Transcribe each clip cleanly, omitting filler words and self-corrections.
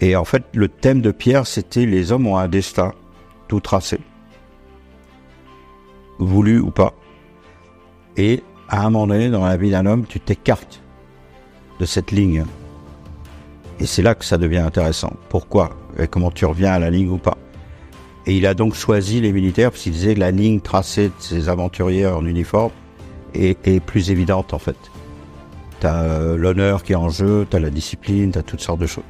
Et en fait, le thème de Pierre, c'était les hommes ont un destin tout tracé, voulu ou pas. Et à un moment donné, dans la vie d'un homme, tu t'écartes de cette ligne. Et c'est là que ça devient intéressant. Pourquoi ? Et comment tu reviens à la ligne ou pas ? Et il a donc choisi les militaires parce qu'il disait que la ligne tracée de ces aventuriers en uniforme est plus évidente en fait. T'as l'honneur qui est en jeu, t'as la discipline, t'as toutes sortes de choses.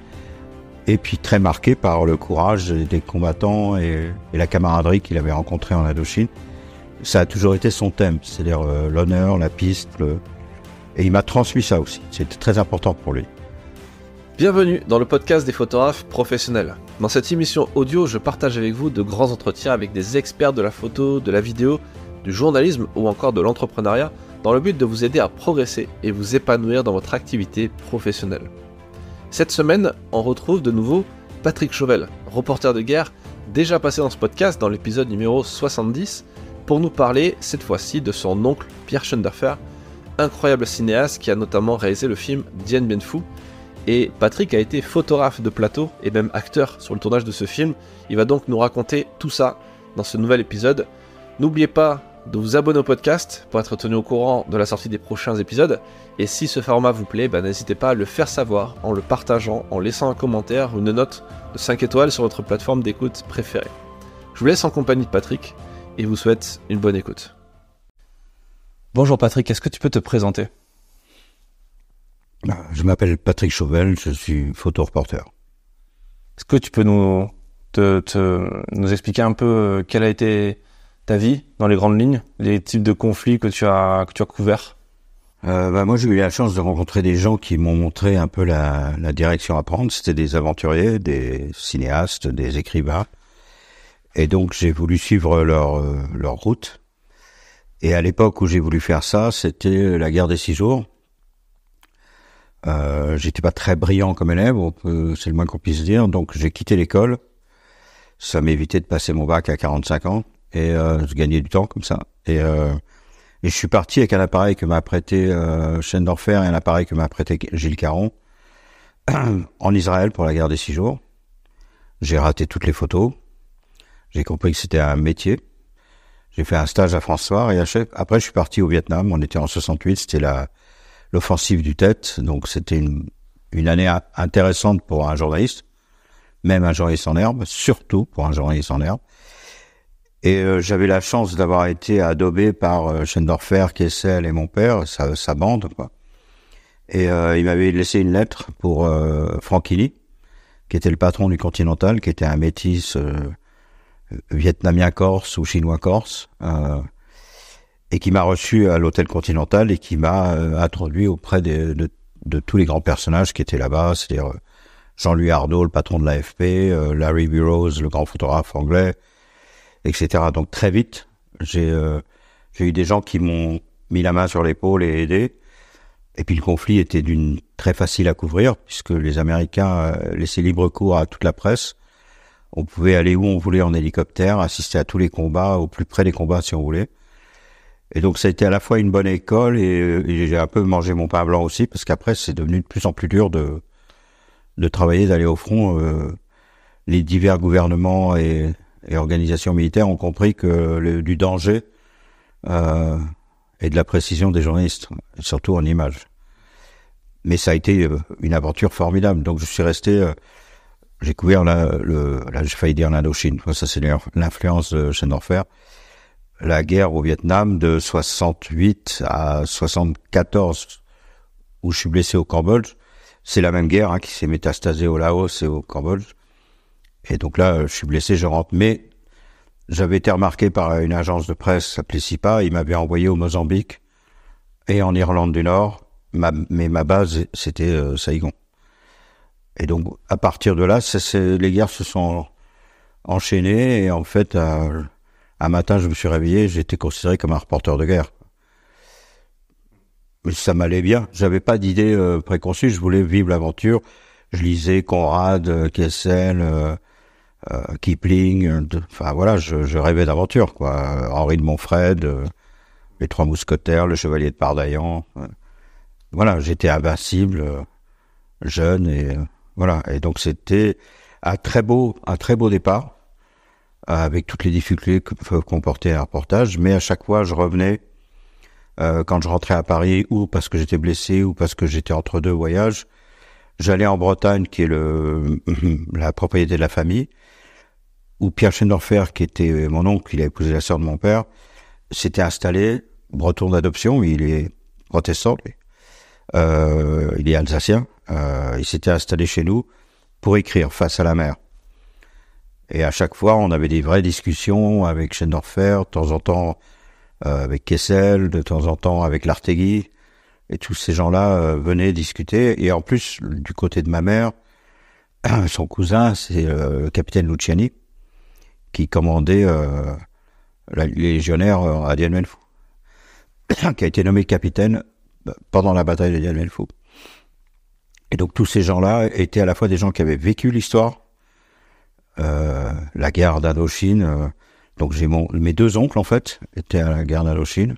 Et puis très marqué par le courage des combattants et la camaraderie qu'il avait rencontrée en Indochine. Ça a toujours été son thème, c'est-à-dire l'honneur, la piste. Et il m'a transmis ça aussi. C'était très important pour lui. Bienvenue dans le podcast des photographes professionnels. Dans cette émission audio, je partage avec vous de grands entretiens avec des experts de la photo, de la vidéo, du journalisme ou encore de l'entrepreneuriat dans le but de vous aider à progresser et vous épanouir dans votre activité professionnelle. Cette semaine, on retrouve de nouveau Patrick Chauvel, reporter de guerre, déjà passé dans ce podcast dans l'épisode numéro 70, pour nous parler cette fois-ci de son oncle Pierre Schoendoerfer, incroyable cinéaste qui a notamment réalisé le film Dien Bien Phu. Et Patrick a été photographe de plateau et même acteur sur le tournage de ce film. Il va donc nous raconter tout ça dans ce nouvel épisode. N'oubliez pas de vous abonner au podcast pour être tenu au courant de la sortie des prochains épisodes. Et si ce format vous plaît, n'hésitez pas à le faire savoir en le partageant, en laissant un commentaire ou une note de 5 étoiles sur votre plateforme d'écoute préférée. Je vous laisse en compagnie de Patrick et vous souhaite une bonne écoute. Bonjour Patrick, est-ce que tu peux te présenter ? Je m'appelle Patrick Chauvel, je suis photoreporter. Est-ce que tu peux nous expliquer un peu quelle a été ta vie dans les grandes lignes, les types de conflits que tu as couverts ? Moi, j'ai eu la chance de rencontrer des gens qui m'ont montré un peu la direction à prendre. C'était des aventuriers, des cinéastes, des écrivains. Et donc, j'ai voulu suivre leur route. Et à l'époque où j'ai voulu faire ça, c'était la guerre des 6 jours. J'étais pas très brillant comme élève, c'est le moins qu'on puisse dire, donc j'ai quitté l'école. Ça m'évitait de passer mon bac à 45 ans et je gagnais du temps comme ça. Et je suis parti avec un appareil que m'a prêté Schoendoerfer et un appareil que m'a prêté Gilles Caron en Israël pour la guerre des 6 jours. J'ai raté toutes les photos. J'ai compris que c'était un métier. J'ai fait un stage à François et après je suis parti au Vietnam. On était en 68, c'était l'offensive du Tet, donc c'était une année intéressante pour un journaliste, même un journaliste en herbe, surtout pour un journaliste en herbe. Et j'avais la chance d'avoir été adobé par Schoendoerfer, Kessel et mon père, sa bande, quoi. Et il m'avait laissé une lettre pour Franchini, qui était le patron du Continental, qui était un métis vietnamien-corse ou chinois-corse, et qui m'a reçu à l'hôtel Continental et qui m'a introduit auprès de tous les grands personnages qui étaient là-bas, c'est-à-dire Jean-Louis Arnault, le patron de l'AFP, Larry Burroughs, le grand photographe anglais, etc. Donc très vite, j'ai eu des gens qui m'ont mis la main sur l'épaule et aidé. Et puis le conflit était très facile à couvrir puisque les Américains laissaient libre cours à toute la presse. On pouvait aller où on voulait en hélicoptère, assister à tous les combats, au plus près des combats si on voulait. Et donc ça a été à la fois une bonne école et j'ai un peu mangé mon pain blanc aussi parce qu'après c'est devenu de plus en plus dur de travailler, d'aller au front. Les divers gouvernements et organisations militaires ont compris que du danger et de la précision des journalistes, surtout en images. Mais ça a été une aventure formidable. Donc je suis resté, j'ai couvert là j'ai failli dire l'Indochine. Ça c'est l'influence de Schoendoerfer. La guerre au Vietnam de 68 à 74, où je suis blessé au Cambodge. C'est la même guerre qui s'est métastasée au Laos et au Cambodge. Et donc là, je suis blessé, je rentre. Mais j'avais été remarqué par une agence de presse appelée CIPA. Il m'avait envoyé au Mozambique et en Irlande du Nord. Mais ma base, c'était Saïgon. Et donc, à partir de là, les guerres se sont enchaînées. Et en fait, un matin, je me suis réveillé, j'étais considéré comme un reporter de guerre. Mais ça m'allait bien. J'avais pas d'idée préconçue, je voulais vivre l'aventure. Je lisais Conrad, Kessel, Kipling. Enfin voilà, je rêvais d'aventure, quoi. Henri de Montfred, les Trois Mousquetaires, le Chevalier de Pardaillan. Voilà, j'étais invincible, jeune Voilà. Et donc c'était un très beau départ, avec toutes les difficultés que peut comporter un reportage. Mais à chaque fois, je revenais quand je rentrais à Paris, ou parce que j'étais blessé, ou parce que j'étais entre deux voyages. J'allais en Bretagne, qui est la propriété de la famille, où Pierre Schendorfer, qui était mon oncle, il a épousé la sœur de mon père, s'était installé, breton d'adoption, il est protestant, lui. Il est alsacien, il s'était installé chez nous pour écrire face à la mer. Et à chaque fois, on avait des vraies discussions avec Schendorfer, de temps en temps avec Kessel, de temps en temps avec Lartegui, et tous ces gens-là venaient discuter. Et en plus, du côté de ma mère, son cousin, c'est le capitaine Luciani, qui commandait les légionnaires à Dien Bien Phu, qui a été nommé capitaine pendant la bataille de Dien Bien Phu. Et donc tous ces gens-là étaient à la fois des gens qui avaient vécu l'histoire, la guerre d'Indochine. Donc mes deux oncles en fait étaient à la guerre d'Indochine,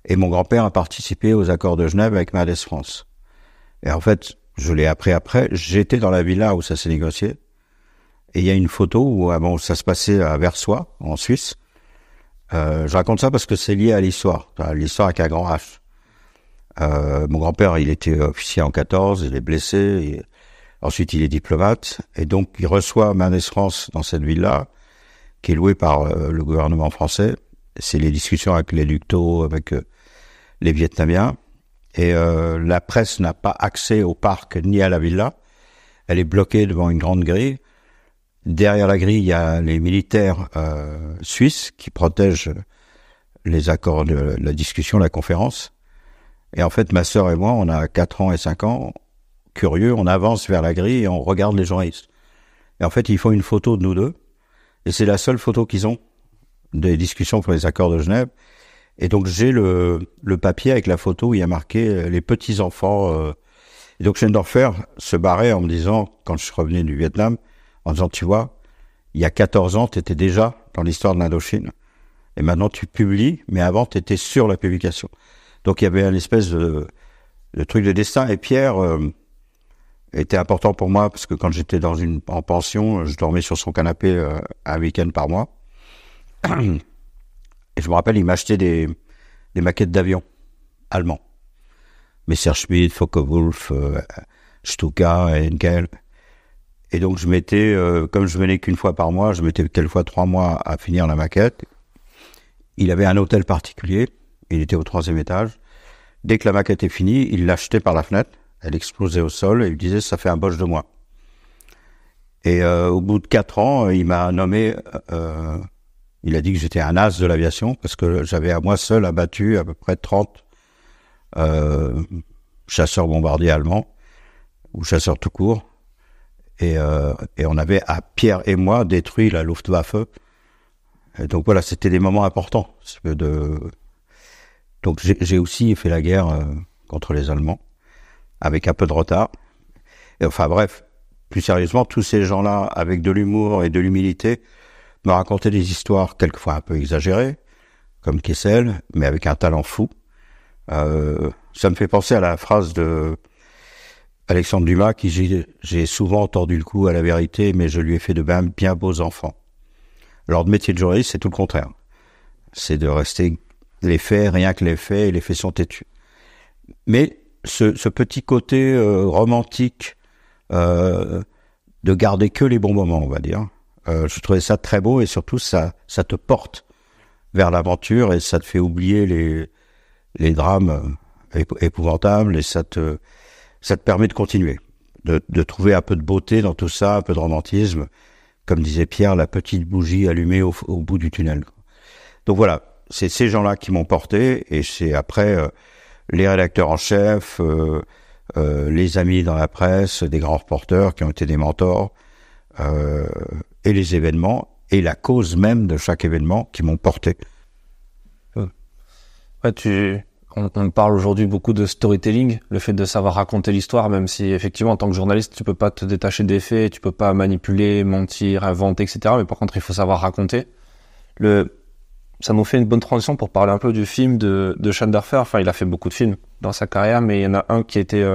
et mon grand-père a participé aux accords de Genève avec Mendès France. Et en fait, je l'ai appris après. J'étais dans la villa où ça s'est négocié, et il y a une photo où ça se passait à Versoix, en Suisse. Je raconte ça parce que c'est lié à l'histoire avec un grand H. Mon grand-père, il était officier en 14, il est blessé, et ensuite il est diplomate, et donc il reçoit Mendès France dans cette ville-là, qui est louée par le gouvernement français. C'est les discussions avec les Lucteau, avec les Vietnamiens, et la presse n'a pas accès au parc ni à la villa. Elle est bloquée devant une grande grille. Derrière la grille, il y a les militaires suisses qui protègent les accords de la discussion, la conférence. Et en fait, ma sœur et moi, on a 4 ans et 5 ans, curieux, on avance vers la grille et on regarde les journalistes. Et en fait, ils font une photo de nous deux, et c'est la seule photo qu'ils ont des discussions pour les accords de Genève. Et donc, j'ai le papier avec la photo où il y a marqué les petits-enfants. Et donc, Schendorfer se barrait en me disant, quand je suis revenu du Vietnam, en disant, tu vois, il y a 14 ans, tu étais déjà dans l'histoire de l'Indochine. Et maintenant, tu publies, mais avant, tu étais sur la publication. Donc, il y avait une espèce de truc de destin. Et Pierre était important pour moi, parce que quand j'étais en pension, je dormais sur son canapé un week-end par mois. Et je me rappelle, il m'achetait des maquettes d'avions allemands. Messerschmitt, Focke-Wulf, Stuka, Henkel. Et donc, je mettais, comme je venais qu'une fois par mois, je mettais quelquefois 3 mois à finir la maquette. Il avait un hôtel particulier. Il était au 3e étage. Dès que la maquette est finie, il l'achetait par la fenêtre. Elle explosait au sol et il disait, ça fait un Boche de moi. Et au bout de 4 ans, il m'a nommé, il a dit que j'étais un as de l'aviation, parce que j'avais à moi seul abattu à peu près 30 chasseurs bombardiers allemands, ou chasseurs tout court. Et on avait, à Pierre et moi, détruit la Luftwaffe. Et donc voilà, c'était des moments importants. Donc j'ai aussi fait la guerre contre les Allemands, avec un peu de retard. Et enfin bref, plus sérieusement, tous ces gens-là, avec de l'humour et de l'humilité, me racontaient des histoires quelquefois un peu exagérées, comme Kessel, mais avec un talent fou. Ça me fait penser à la phrase de Alexandre Dumas, qui j'ai souvent entendu le coup à la vérité, mais je lui ai fait de bien beaux enfants. Alors, le métier de journaliste, c'est tout le contraire. C'est de rester les faits, rien que les faits, et les faits sont têtus. Mais ce petit côté romantique, de garder que les bons moments, on va dire, je trouvais ça très beau, et surtout, ça te porte vers l'aventure, et ça te fait oublier les drames épouvantables, et ça te permet de continuer, de trouver un peu de beauté dans tout ça, un peu de romantisme, comme disait Pierre, la petite bougie allumée au bout du tunnel. Donc voilà, c'est ces gens-là qui m'ont porté, et c'est après les rédacteurs en chef, les amis dans la presse, des grands reporters qui ont été des mentors, et les événements, et la cause même de chaque événement qui m'ont porté. Ouais, on parle aujourd'hui beaucoup de storytelling, le fait de savoir raconter l'histoire, même si effectivement en tant que journaliste tu peux pas te détacher des faits, tu peux pas manipuler, mentir, inventer, etc. Mais par contre il faut savoir raconter. Ça nous fait une bonne transition pour parler un peu du film de Schendorfer. Enfin, il a fait beaucoup de films dans sa carrière, mais il y en a un qui était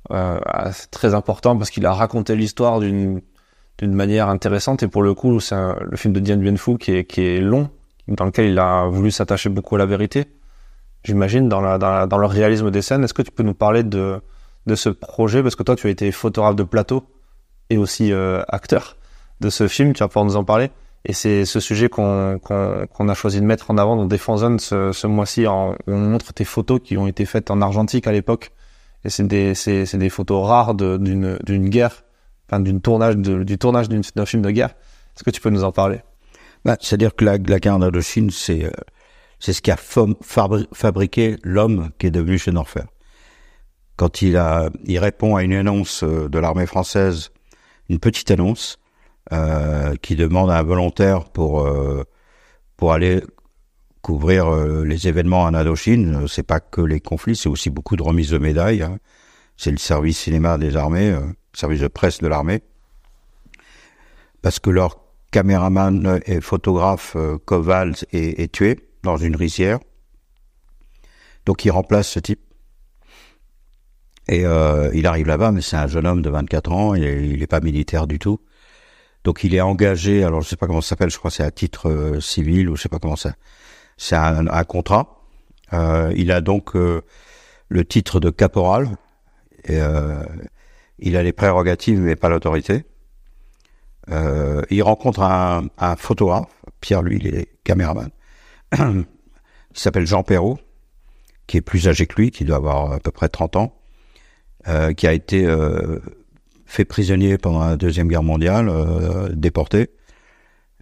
c'est très important parce qu'il a raconté l'histoire d'une manière intéressante, et pour le coup, c'est le film de Dien Bien Phu qui est long, dans lequel il a voulu s'attacher beaucoup à la vérité, j'imagine, dans le réalisme des scènes. Est-ce que tu peux nous parler de ce projet, parce que toi, tu as été photographe de plateau et aussi acteur de ce film, tu vas pouvoir nous en parler. Et c'est ce sujet qu'on a choisi de mettre en avant dans Défense ce mois-ci. On montre tes photos qui ont été faites en argentique à l'époque. Et c'est des photos rares d'une guerre, enfin du tournage d'un film de guerre. Est-ce que tu peux nous en parler? C'est-à-dire que la guerre d'Indochine, c'est ce qui a fabriqué l'homme qui est devenu Schneider. Quand il répond à une annonce de l'armée française, une petite annonce, qui demande à un volontaire pour aller couvrir les événements en Indochine. C'est pas que les conflits, c'est aussi beaucoup de remises de médailles, hein. C'est le service cinéma des armées, service de presse de l'armée, parce que leur caméraman et photographe Koval est tué dans une rizière, donc il remplace ce type. Et il arrive là-bas, mais c'est un jeune homme de 24 ans, il est pas militaire du tout. Donc il est engagé, alors je sais pas comment ça s'appelle, je crois que c'est à titre civil, ou je sais pas comment ça. C'est un contrat. Il a donc le titre de caporal. Et, il a les prérogatives, mais pas l'autorité. Il rencontre un photographe, Pierre, lui, il est caméraman, qui s'appelle Jean Perrault, qui est plus âgé que lui, qui doit avoir à peu près 30 ans, qui a été fait prisonnier pendant la Deuxième Guerre mondiale, déporté,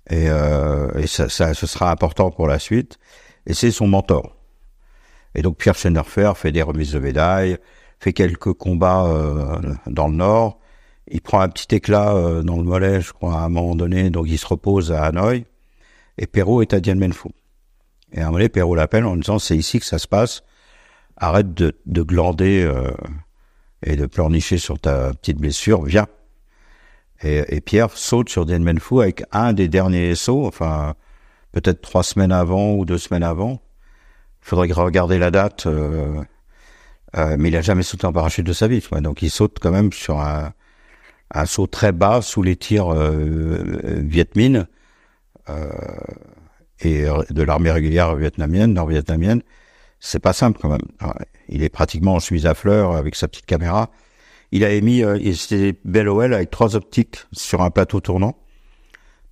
et ça ce sera important pour la suite, et c'est son mentor. Et donc Pierre Schneider fait des remises de médailles, fait quelques combats dans le Nord, il prend un petit éclat dans le mollet, je crois, à un moment donné, donc il se repose à Hanoï, et Perrault est à Dien Bien Phu. Et à un moment donné, Perrault l'appelle en disant « c'est ici que ça se passe, arrête de glander et de pleurnicher sur ta petite blessure, viens ». Et Pierre saute sur Dien Bien Phu avec un des derniers sauts, enfin peut-être 3 semaines avant ou 2 semaines avant. Il faudrait regarder la date, mais il a jamais sauté en parachute de sa vie, quoi. Donc il saute quand même sur un saut très bas sous les tirs Viet Minh et de l'armée régulière vietnamienne, nord-vietnamienne. C'est pas simple quand même. Il est pratiquement en chemise à fleurs avec sa petite caméra. Il a émis, c'était Bell-OL avec 3 optiques sur un plateau tournant.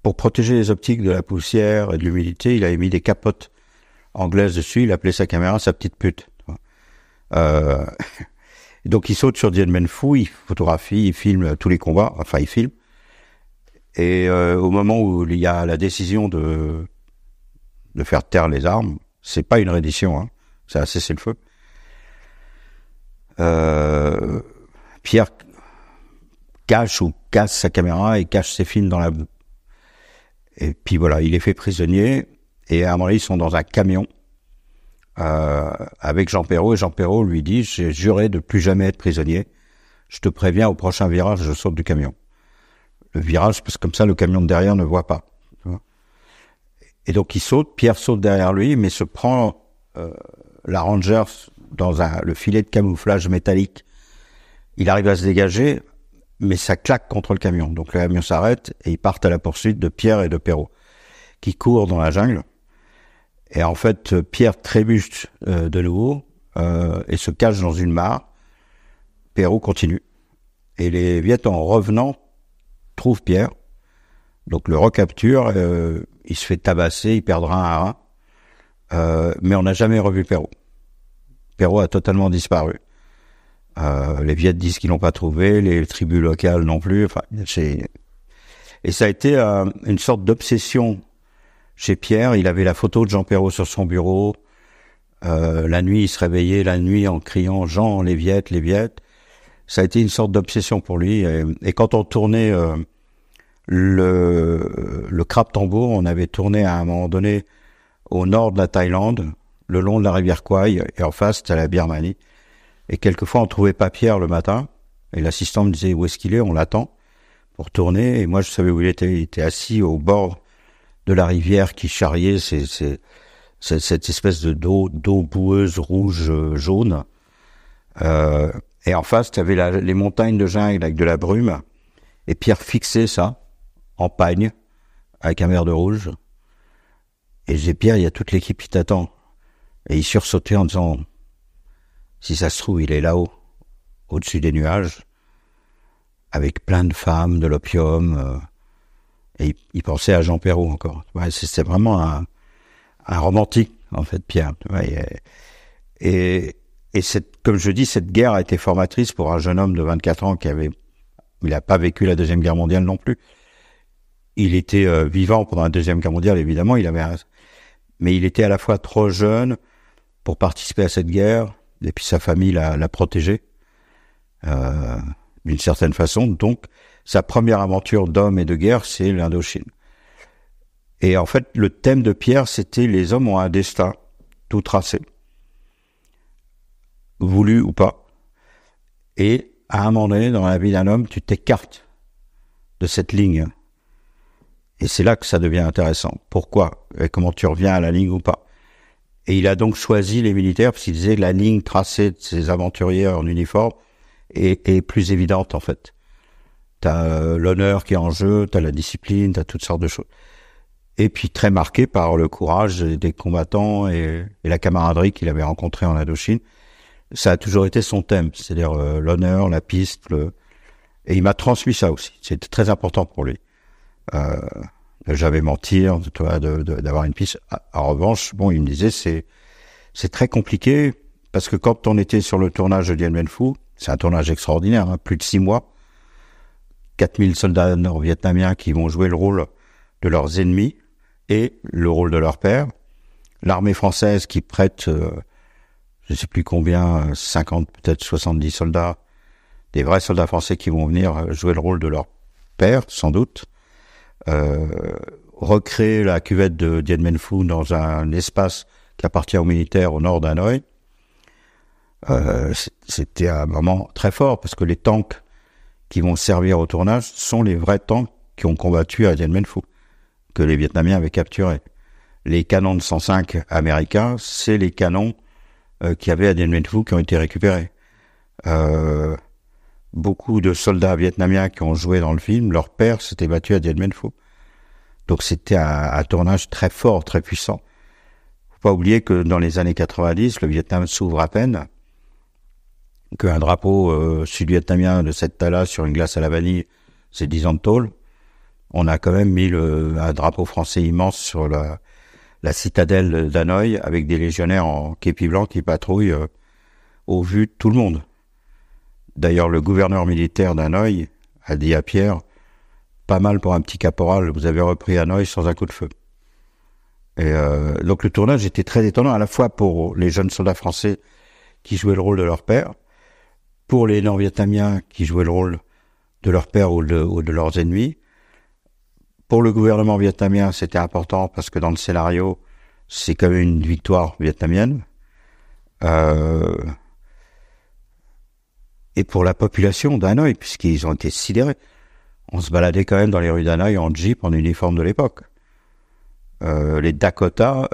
Pour protéger les optiques de la poussière et de l'humidité, il a émis des capotes anglaises dessus. Il appelait sa caméra sa petite pute. Donc il saute sur Dien Bien Phu, il photographie, il filme tous les combats. Enfin, il filme. Et au moment où il y a la décision de faire taire les armes, c'est pas une reddition, hein, c'est un cessez-le-feu. Pierre cache sa caméra et cache ses films dans la boue. Et puis voilà, il est fait prisonnier, et à un moment ils sont dans un camion avec Jean Perrault, et Jean Perrault lui dit « j'ai juré de plus jamais être prisonnier, je te préviens, au prochain virage, je saute du camion ». Le virage, parce que comme ça, le camion de derrière ne voit pas. Et donc il saute, Pierre saute derrière lui, mais se prend la Ranger dans le filet de camouflage métallique. Il arrive à se dégager, mais ça claque contre le camion. Donc le camion s'arrête et ils partent à la poursuite de Pierre et de Perrault, qui courent dans la jungle. Et en fait, Pierre trébuche de nouveau et se cache dans une mare. Perrault continue. Et les Viet, en revenant, trouvent Pierre, donc le recapture, il se fait tabasser, il perdra un rein, mais on n'a jamais revu Perrault. Perrault a totalement disparu. Les Viet disent qu'ils l'ont pas trouvé, les tribus locales non plus. Enfin, et ça a été une sorte d'obsession chez Pierre. Il avait la photo de Jean Perrault sur son bureau. La nuit, il se réveillait la nuit en criant « Jean, les Viet, les Viet ». Ça a été une sorte d'obsession pour lui. Et quand on tournait le Krap Tambour, on avait tourné à un moment donné au nord de la Thaïlande, le long de la rivière Kwai, et en face, c'était la Birmanie. Et quelquefois, on trouvait pas Pierre le matin, et l'assistant me disait où est-ce qu'il est, on l'attend pour tourner, et moi je savais où il était assis au bord de la rivière qui charriait cette espèce d'eau boueuse, rouge, jaune. Et en face, tu avais les montagnes de jungle avec de la brume. Et Pierre fixait ça en pagne avec un verre de rouge. Et je dis, Pierre, il y a toute l'équipe qui t'attend. Et il sursautait en disant, si ça se trouve, il est là-haut, au-dessus des nuages, avec plein de femmes, de l'opium. Et il pensait à Jean Perrault encore. Ouais, c'était vraiment un romantique, en fait, Pierre. Ouais, et comme je dis, cette guerre a été formatrice pour un jeune homme de 24 ans il n'a pas vécu la Deuxième Guerre mondiale non plus. Il était vivant pendant la Deuxième Guerre mondiale, évidemment, mais il était à la fois trop jeune pour participer à cette guerre, et puis sa famille l'a protégé d'une certaine façon. Donc, sa première aventure d'homme et de guerre, c'est l'Indochine. Et en fait, le thème de Pierre, c'était les hommes ont un destin tout tracé, voulu ou pas. Et à un moment donné, dans la vie d'un homme, tu t'écartes de cette ligne. Et c'est là que ça devient intéressant. Pourquoi? Et comment tu reviens à la ligne ou pas? Et il a donc choisi les militaires parce qu'il disait que la ligne tracée de ces aventuriers en uniforme est plus évidente, en fait. T'as l'honneur qui est en jeu, t'as la discipline, t'as toutes sortes de choses. Et puis très marqué par le courage des combattants et la camaraderie qu'il avait rencontrée en Indochine. Ça a toujours été son thème, c'est-à-dire l'honneur, la piste, et il m'a transmis ça aussi. C'était très important pour lui. Ne jamais mentir, d'avoir une piste. En revanche, bon, il me disait c'est très compliqué parce que quand on était sur le tournage de Dien Bien Phu, c'est un tournage extraordinaire, hein, plus de 6 mois, 4000 soldats nord-vietnamiens qui vont jouer le rôle de leurs ennemis et le rôle de leur père. L'armée française qui prête je ne sais plus combien, 50, peut-être 70 soldats, des vrais soldats français qui vont venir jouer le rôle de leur père, sans doute, recréer la cuvette de Dien Bien Phu dans un espace qui appartient aux militaires au nord d'Hanoï. C'était un moment très fort, parce que les tanks qui vont servir au tournage sont les vrais tanks qui ont combattu à Dien Bien Phu, que les Vietnamiens avaient capturés. Les canons de 105 américains, c'est les canons qu'il y avait à Dien Bien Phu qui ont été récupérés. Beaucoup de soldats vietnamiens qui ont joué dans le film, leur père s'était battu à Dien Bien Phu. Donc c'était un tournage très fort, très puissant. Faut pas oublier que dans les années 90, le Vietnam s'ouvre à peine, qu'un drapeau sud-vietnamien de cette taille-là sur une glace à la vanille, c'est 10 ans de tôle. On a quand même mis un drapeau français immense sur la citadelle d'Hanoï avec des légionnaires en képi blanc qui patrouillent au vu de tout le monde. D'ailleurs, le gouverneur militaire d'Hanoï a dit à Pierre, pas mal pour un petit caporal, vous avez repris Hanoï sans un coup de feu. Et donc le tournage était très étonnant, à la fois pour les jeunes soldats français qui jouaient le rôle de leur père, pour les nord-vietnamiens qui jouaient le rôle de leur père ou de leurs ennemis. Pour le gouvernement vietnamien, c'était important parce que dans le scénario, c'est quand même une victoire vietnamienne. Et pour la population d'Hanoï, puisqu'ils ont été sidérés. On se baladait quand même dans les rues d'Hanoï en jeep, en uniforme de l'époque. Les Dakota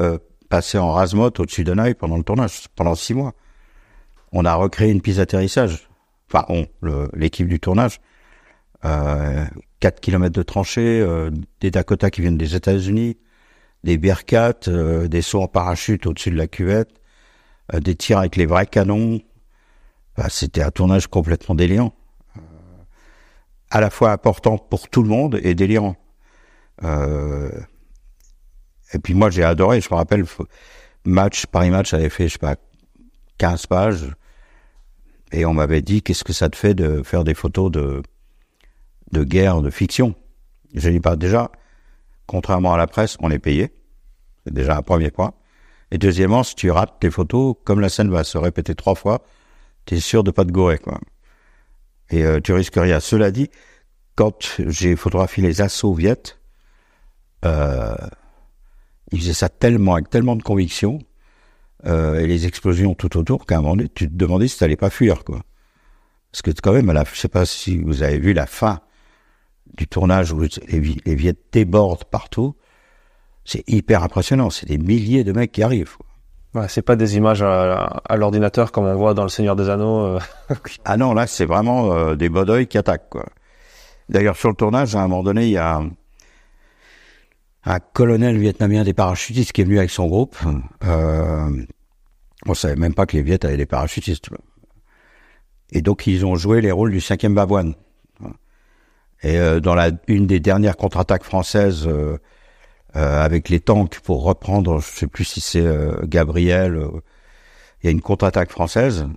passaient en rase-motte au-dessus d'Hanoï pendant le tournage, pendant 6 mois. On a recréé une piste d'atterrissage. Enfin, l'équipe du tournage. 4 kilomètres de tranchées, des Dakota qui viennent des États-Unis, des Bearcat, des sauts en parachute au-dessus de la cuvette, des tirs avec les vrais canons. C'était un tournage complètement délirant. À la fois important pour tout le monde et délirant. Et puis moi j'ai adoré, je me rappelle, Paris Match avait fait, 15 pages, et on m'avait dit, qu'est-ce que ça te fait de faire des photos de guerre, de fiction? Je dis, déjà, contrairement à la presse, on est payé. C'est déjà un premier point. Et deuxièmement, si tu rates tes photos, comme la scène va se répéter 3 fois, t'es sûr de pas te gourer, quoi. Et tu risques rien. Cela dit, quand j'ai photographié les assauts viet, ils faisaient ça avec tellement de conviction, et les explosions tout autour, qu'à un moment donné, tu te demandais si t'allais pas fuir, quoi. Parce que quand même, je sais pas si vous avez vu la fin du tournage où les Viettes débordent partout. C'est hyper impressionnant. C'est des milliers de mecs qui arrivent, quoi. Ouais, c'est pas des images à l'ordinateur comme on voit dans Le Seigneur des Anneaux. Ah non, là, c'est vraiment des bodeuils qui attaquent, quoi. D'ailleurs, sur le tournage, à un moment donné, il y a un colonel vietnamien des parachutistes qui est venu avec son groupe. On savait même pas que les Viet avaient des parachutistes. Et donc, ils ont joué les rôles du 5e Bavoine. Et dans une des dernières contre-attaques françaises avec les tanks pour reprendre, je sais plus si c'est Gabriel, il y a une contre-attaque française.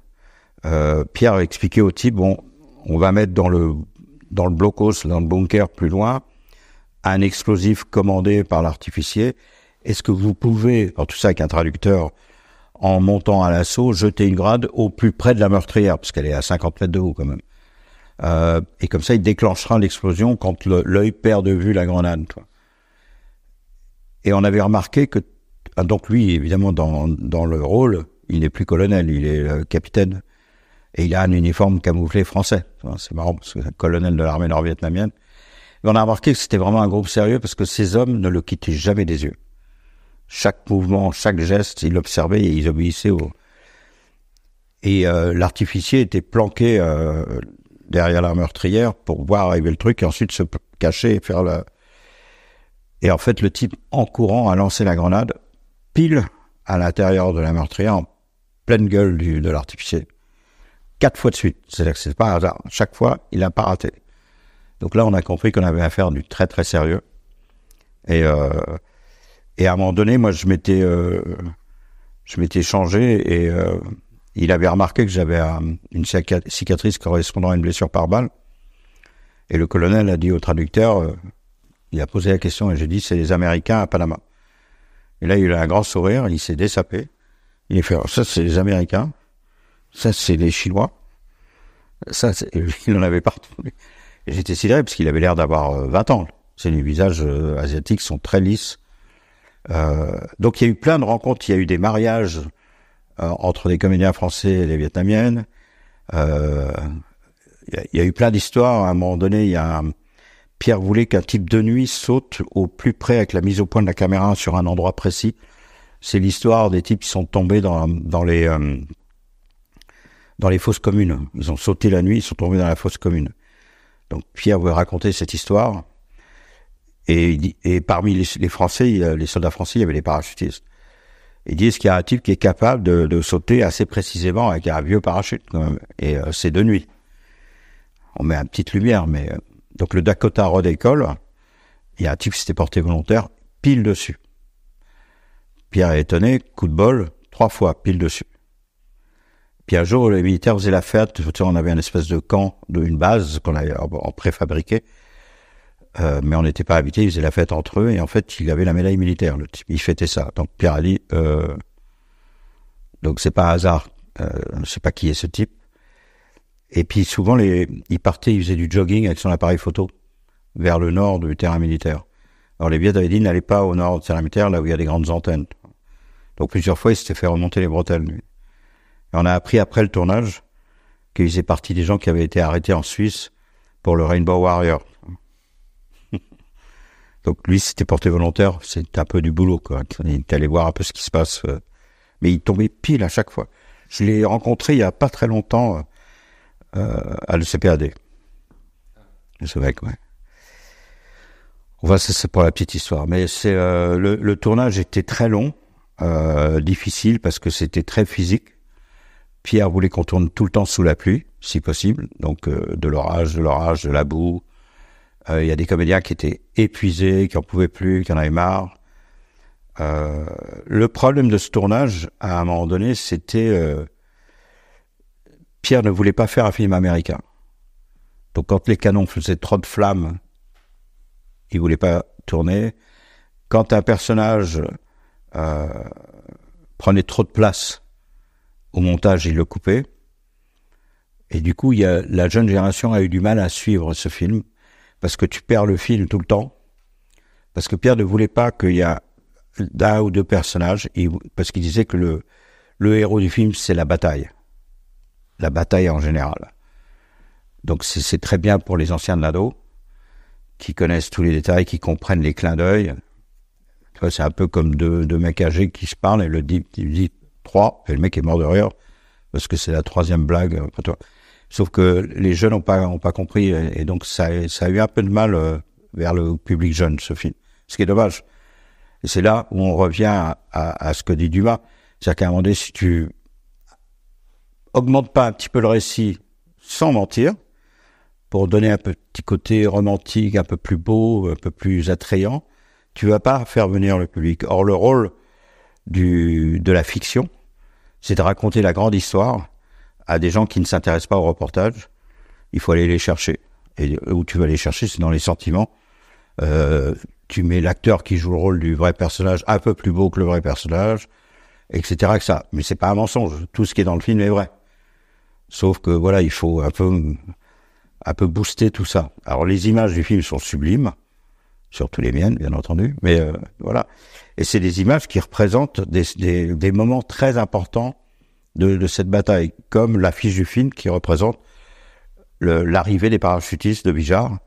Pierre a expliqué au type, bon, on va mettre dans le blocos, dans le bunker plus loin, un explosif commandé par l'artificier. Est-ce que vous pouvez, alors tout ça avec un traducteur, en montant à l'assaut, jeter une grenade au plus près de la meurtrière, parce qu'elle est à 50 mètres de haut quand même. Et comme ça, il déclenchera l'explosion quand l'œil perd de vue la grenade. Quoi. Et on avait remarqué que, donc lui, évidemment, dans le rôle, il n'est plus colonel, il est capitaine. Et il a un uniforme camouflé français. Enfin, c'est marrant, parce que c'est un colonel de l'armée nord-vietnamienne. Mais on a remarqué que c'était vraiment un groupe sérieux, parce que ces hommes ne le quittaient jamais des yeux. Chaque mouvement, chaque geste, ils l'observaient et ils obéissaient au... Et l'artificier était planqué derrière la meurtrière pour voir arriver le truc et ensuite se cacher et faire la... Et en fait, le type, en courant, a lancé la grenade pile à l'intérieur de la meurtrière, en pleine gueule de l'artificier. 4 fois de suite. C'est-à-dire que c'est pas un hasard. Chaque fois, il n'a pas raté. Donc là, on a compris qu'on avait affaire du très très sérieux. Et à un moment donné, moi, je m'étais changé et il avait remarqué que j'avais une cicatrice correspondant à une blessure par balle. Et le colonel a dit au traducteur, il a posé la question et j'ai dit, c'est les Américains à Panama. Et là, il a eu un grand sourire, il s'est dessapé. Il a fait, ça, c'est les Américains. Ça, c'est les Chinois. Ça, il en avait partout. Et j'étais sidéré parce qu'il avait l'air d'avoir 20 ans. Les visages asiatiques sont très lisses. Donc il y a eu plein de rencontres, il y a eu des mariages entre des comédiens français et des vietnamiennes. Il y a eu plein d'histoires. À un moment donné, Pierre voulait qu'un type de nuit saute au plus près avec la mise au point de la caméra sur un endroit précis. C'est l'histoire des types qui sont tombés dans les fosses communes. Ils ont sauté la nuit, ils sont tombés dans la fosse commune. Donc Pierre voulait raconter cette histoire. Et parmi les Français, les soldats français, il y avait les parachutistes. Il dit, est-ce qu'il y a un type qui est capable de sauter assez précisément avec un vieux parachute quand même. Et c'est de nuit. On met une petite lumière, mais... Donc le Dakota redécolle, il y a un type qui s'était porté volontaire, pile dessus. Pierre est étonné, coup de bol, 3 fois, pile dessus. Puis un jour, les militaires faisaient la fête, on avait une espèce de camp, une base qu'on avait en préfabriqué, mais on n'était pas habité, ils faisaient la fête entre eux, et en fait, il avait la médaille militaire, le type, il fêtait ça. Donc Pierre a dit, donc c'est pas un hasard, je sais pas qui est ce type. Et puis souvent, il partait, il faisait du jogging avec son appareil photo vers le nord du terrain militaire. Alors les Viet avaient dit, n'allez pas au nord du terrain militaire, là où il y a des grandes antennes. Donc plusieurs fois, il s'était fait remonter les bretelles, lui. Et on a appris après le tournage qu'il faisait partie des gens qui avaient été arrêtés en Suisse pour le Rainbow Warrior. Donc lui, c'était porté volontaire, c'est un peu du boulot, quoi. Il était allé voir un peu ce qui se passe. Mais il tombait pile à chaque fois. Je l'ai rencontré il y a pas très longtemps à l'ECPAD. C'est vrai que, ouais. Enfin, c'est pour la petite histoire. Mais c'est le tournage était très long, difficile parce que c'était très physique. Pierre voulait qu'on tourne tout le temps sous la pluie, si possible. Donc de l'orage, de la boue. Il y a des comédiens qui étaient épuisés, qui en pouvaient plus, qui en avaient marre. Le problème de ce tournage, à un moment donné, c'était Pierre ne voulait pas faire un film américain. Donc quand les canons faisaient trop de flammes, il voulait pas tourner. Quand un personnage prenait trop de place au montage, il le coupait. Et du coup, la jeune génération a eu du mal à suivre ce film, parce que tu perds le fil tout le temps. Parce que Pierre ne voulait pas qu'il y ait d'un ou deux personnages, parce qu'il disait que le héros du film, c'est la bataille. La bataille en général. Donc c'est très bien pour les anciens de l'ado, qui connaissent tous les détails, qui comprennent les clins d'œil. Tu vois, c'est un peu comme deux mecs âgés qui se parlent, et le type dit, 3, et le mec est mort de rire, parce que c'est la 3e blague, après toi. Sauf que les jeunes ont pas compris, et donc ça a eu un peu de mal vers le public jeune, ce film. Ce qui est dommage. Et c'est là où on revient à ce que dit Dumas. C'est-à-dire qu'à un moment donné, si tu augmentes pas un petit peu le récit sans mentir, pour donner un petit côté romantique, un peu plus beau, un peu plus attrayant, tu vas pas faire venir le public. Or, le rôle de la fiction, c'est de raconter la grande histoire à des gens qui ne s'intéressent pas au reportage. Il faut aller les chercher. Et où tu vas les chercher, c'est dans les sentiments. Tu mets l'acteur qui joue le rôle du vrai personnage un peu plus beau que le vrai personnage, etc. que ça. Mais c'est pas un mensonge. Tout ce qui est dans le film est vrai. Sauf que voilà, il faut un peu booster tout ça. Alors les images du film sont sublimes, surtout les miennes, bien entendu. Mais voilà. Et c'est des images qui représentent des moments très importants de cette bataille, comme l'affiche du film qui représente l'arrivée des parachutistes de Bijar,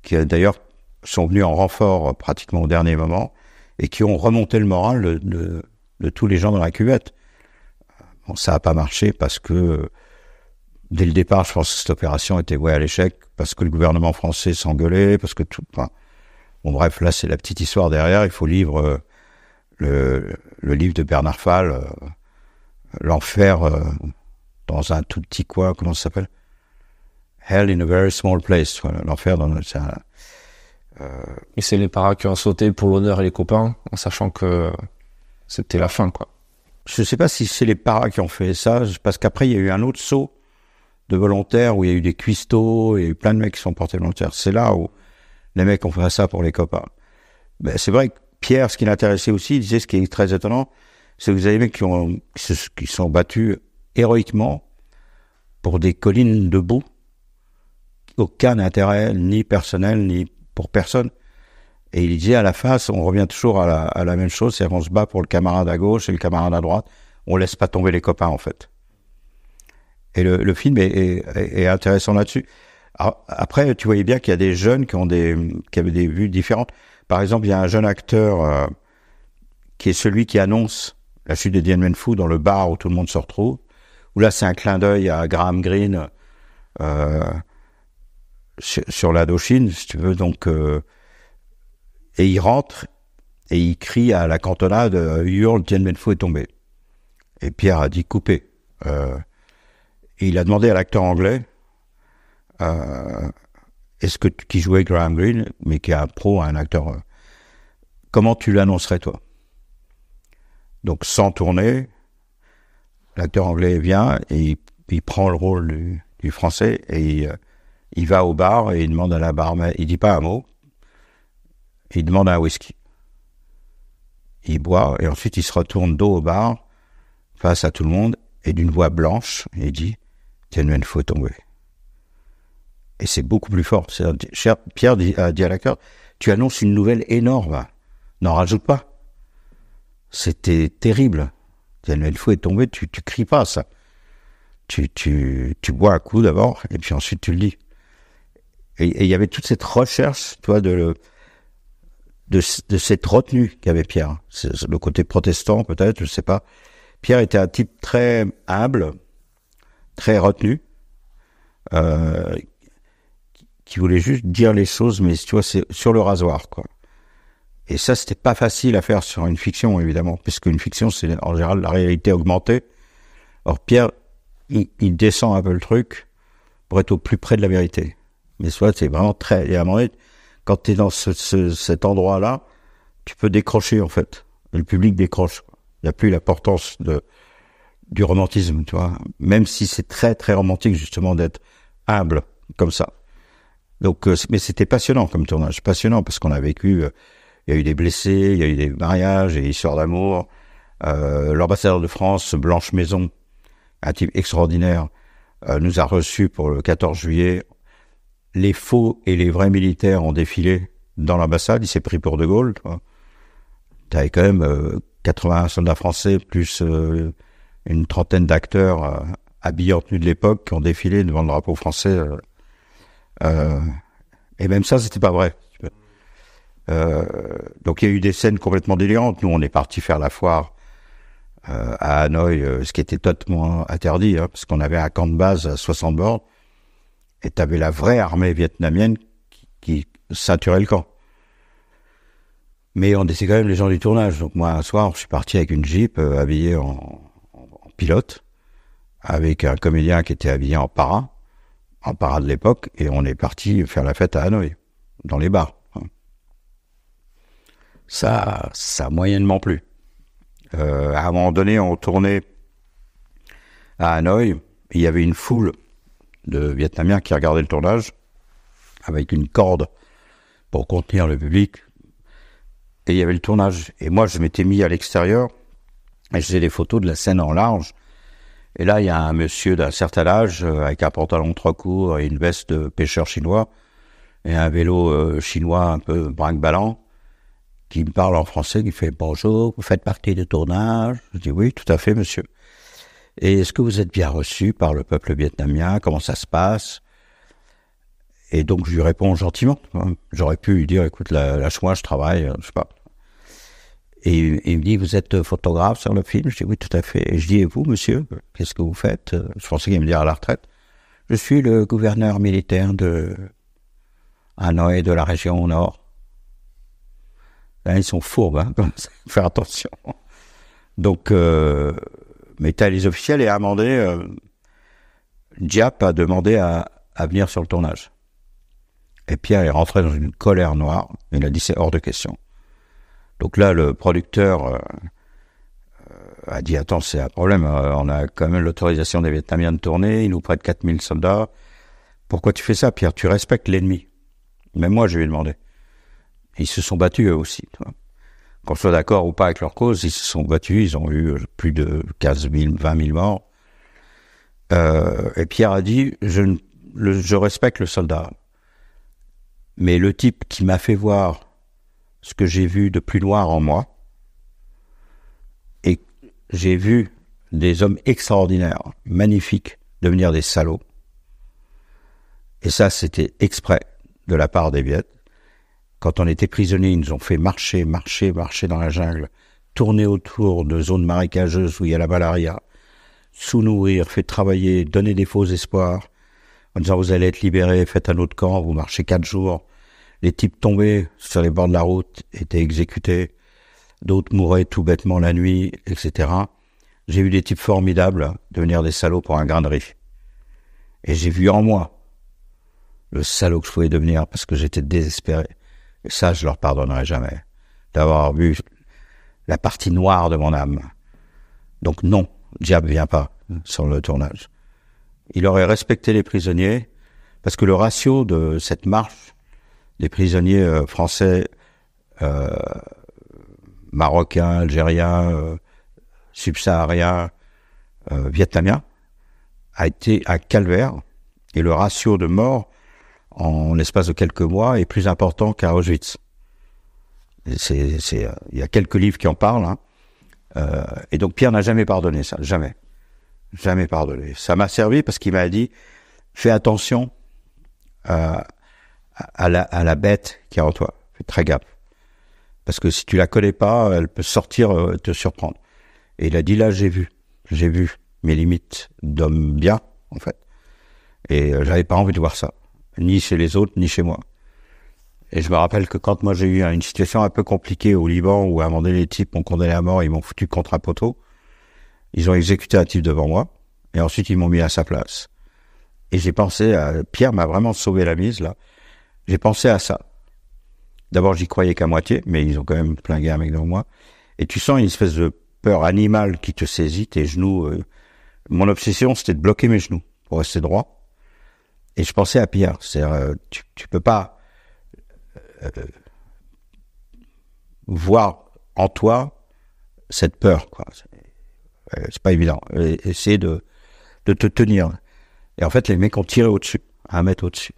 qui d'ailleurs sont venus en renfort pratiquement au dernier moment, et qui ont remonté le moral de tous les gens dans la cuvette. Bon, ça n'a pas marché parce que, dès le départ, je pense que cette opération était vouée à l'échec, parce que le gouvernement français s'engueulait, parce que tout... Enfin, bon bref, là c'est la petite histoire derrière, il faut lire le livre de Bernard Fall, L'enfer dans un tout petit coin, comment ça s'appelle? Hell in a very small place. Voilà, l'enfer dans Et c'est les paras qui ont sauté pour l'honneur et les copains, en sachant que c'était la fin, quoi. Je sais pas si c'est les paras qui ont fait ça, parce qu'après il y a eu un autre saut de volontaires où il y a eu des cuistots et plein de mecs qui sont portés volontaires. C'est là où les mecs ont fait ça pour les copains. Ben, c'est vrai que Pierre, ce qui l'intéressait aussi, il disait ce qui est très étonnant, c'est que vous avez des mecs qui sont battus héroïquement pour des collines de boue. Aucun intérêt, ni personnel, ni pour personne. Et il disait à la fin, on revient toujours à la même chose, c'est qu'on se bat pour le camarade à gauche et le camarade à droite. On laisse pas tomber les copains, en fait. Et le film est intéressant là-dessus. Alors, après, tu voyais bien qu'il y a des jeunes qui avaient des vues différentes. Par exemple, il y a un jeune acteur qui est celui qui annonce la chute de Dien Bien Phu dans le bar où tout le monde se retrouve. Où là, c'est un clin d'œil à Graham Greene sur l'Indochine, si tu veux. Donc, et il rentre et il crie à la cantonade « Hurle, Dien Bien Phu est tombé ». Et Pierre a dit « coupez ». Et il a demandé à l'acteur anglais qui jouait Graham Greene, mais qui est un pro, un acteur, comment tu l'annoncerais toi? Donc sans tourner, l'acteur anglais vient et il prend le rôle du français et il va au bar et il demande à la barmaid, il dit pas un mot, il demande un whisky. Il boit et ensuite il se retourne dos au bar face à tout le monde et d'une voix blanche et il dit Dien Bien Phu est tombé. Et c'est beaucoup plus fort. Pierre a dit à l'acteur, tu annonces une nouvelle énorme, n'en rajoute pas. C'était terrible. Dien Bien Phu est tombé, tu cries pas ça. Tu bois un coup d'abord et puis ensuite tu le dis. Et il y avait toute cette recherche, tu vois, de cette retenue qu'avait Pierre. C'est le côté protestant peut-être, je sais pas. Pierre était un type très humble, très retenu, qui voulait juste dire les choses, mais tu vois, c'est sur le rasoir, quoi. Et ça, c'était pas facile à faire sur une fiction, évidemment, puisque une fiction, c'est en général la réalité augmentée. Or, Pierre, il descend un peu le truc pour être au plus près de la vérité. Mais soit c'est vraiment très... Et à un moment donné, quand t'es dans cet endroit-là, tu peux décrocher, en fait. Le public décroche. Il n'y a plus l'importance du romantisme, tu vois. Même si c'est très, très romantique, justement, d'être humble, comme ça. Donc, mais c'était passionnant comme tournage. Passionnant, parce qu'on a vécu... il y a eu des blessés, il y a eu des mariages et histoires d'amour. L'ambassadeur de France, Blanche Maison, un type extraordinaire, nous a reçus pour le 14 juillet. Les faux et les vrais militaires ont défilé dans l'ambassade. Il s'est pris pour De Gaulle. Tu avais quand même 80 soldats français plus une trentaine d'acteurs habillés en tenue de l'époque qui ont défilé devant le drapeau français. Et même ça, c'était pas vrai. Donc il y a eu des scènes complètement délirantes. Nous, on est parti faire la foire à Hanoï, ce qui était totalement interdit, hein, parce qu'on avait un camp de base à 60 bornes, et t'avais la vraie armée vietnamienne qui ceinturait le camp. Mais on était quand même les gens du tournage. Donc moi, un soir, je suis parti avec une Jeep habillé en pilote, avec un comédien qui était habillé en para de l'époque, et on est parti faire la fête à Hanoï, dans les bars. Ça a moyennement plu. À un moment donné, on tournait à Hanoï, il y avait une foule de Vietnamiens qui regardaient le tournage, avec une corde pour contenir le public, et il y avait le tournage. Et moi, je m'étais mis à l'extérieur, et je faisais des photos de la scène en large. Et là, il y a un monsieur d'un certain âge, avec un pantalon 3 cours et une veste de pêcheur chinois, et un vélo chinois un peu brinque-ballant, qui me parle en français, qui fait « Bonjour, vous faites partie du tournage ?» Je dis « Oui, tout à fait, monsieur. » « Et est-ce que vous êtes bien reçu par le peuple vietnamien? Comment ça se passe ?» Et donc, je lui réponds gentiment. J'aurais pu lui dire « Écoute, lâche-moi, je travaille, je sais pas. » Et il me dit « Vous êtes photographe sur le film ?» Je dis « Oui, tout à fait. » Et je dis « Et vous, monsieur, qu'est-ce que vous faites ?» Je pensais qu'il me dire à la retraite. « Je suis le gouverneur militaire de Hanoï, de la région nord. » Là, ils sont fourbes, hein, faire attention. Donc, mais t'as les officiels, et à un moment donné, Diap a demandé à venir sur le tournage. Et Pierre est rentré dans une colère noire, il a dit c'est hors de question. Donc là, le producteur a dit attends, c'est un problème, on a quand même l'autorisation des Vietnamiens de tourner, ils nous prêtent 4000 soldats. Pourquoi tu fais ça, Pierre? Tu respectes l'ennemi. Même moi, je lui ai demandé. Ils se sont battus eux aussi. Qu'on soit d'accord ou pas avec leur cause, ils se sont battus, ils ont eu plus de 15 000, 20 000 morts. Et Pierre a dit, je respecte le soldat. Mais le type qui m'a fait voir ce que j'ai vu de plus noir en moi, et j'ai vu des hommes extraordinaires, magnifiques, devenir des salauds. Et ça, c'était exprès de la part des Viettes. Quand on était prisonniers, ils nous ont fait marcher dans la jungle, tourner autour de zones marécageuses où il y a la malaria, sous-nourrir, fait travailler, donner des faux espoirs, en disant vous allez être libérés, faites un autre camp, vous marchez 4 jours. Les types tombaient sur les bords de la route, étaient exécutés, d'autres mouraient tout bêtement la nuit, etc. J'ai vu des types formidables devenir des salauds pour un grain de riz. Et j'ai vu en moi le salaud que je pouvais devenir parce que j'étais désespéré. Et ça, je leur pardonnerai jamais, d'avoir vu la partie noire de mon âme. Donc non, Diap vient pas sur le tournage. Il aurait respecté les prisonniers, parce que le ratio de cette marche des prisonniers français, marocains, algériens, subsahariens, vietnamiens, a été un calvaire, et le ratio de morts en l'espace de quelques mois est plus important qu'à Auschwitz. Il y a quelques livres qui en parlent, hein. Et donc Pierre n'a jamais pardonné ça, jamais pardonné. Ça m'a servi parce qu'il m'a dit fais attention à la bête qui est en toi, fais très gaffe, parce que si tu la connais pas, elle peut sortir te surprendre. Et il a dit là j'ai vu mes limites d'homme bien en fait, et j'avais pas envie de voir ça, ni chez les autres ni chez moi. Et je me rappelle que quand moi j'ai eu une situation un peu compliquée au Liban, où à un moment donné les types m'ont condamné à mort, ils m'ont foutu contre un poteau, ils ont exécuté un type devant moi, et ensuite ils m'ont mis à sa place. Et j'ai pensé à... Pierre m'a vraiment sauvé la mise, là. J'ai pensé à ça. D'abord j'y croyais qu'à moitié, mais ils ont quand même plingué un mec devant moi. Et tu sens une espèce de peur animale qui te saisit, tes genoux. Mon obsession c'était de bloquer mes genoux, pour rester droit. Et je pensais à Pierre, c'est-à-dire tu peux pas... voir en toi cette peur, quoi. C'est pas évident. Essayer de te tenir. Et en fait, les mecs ont tiré au-dessus, à 1 mètre au-dessus.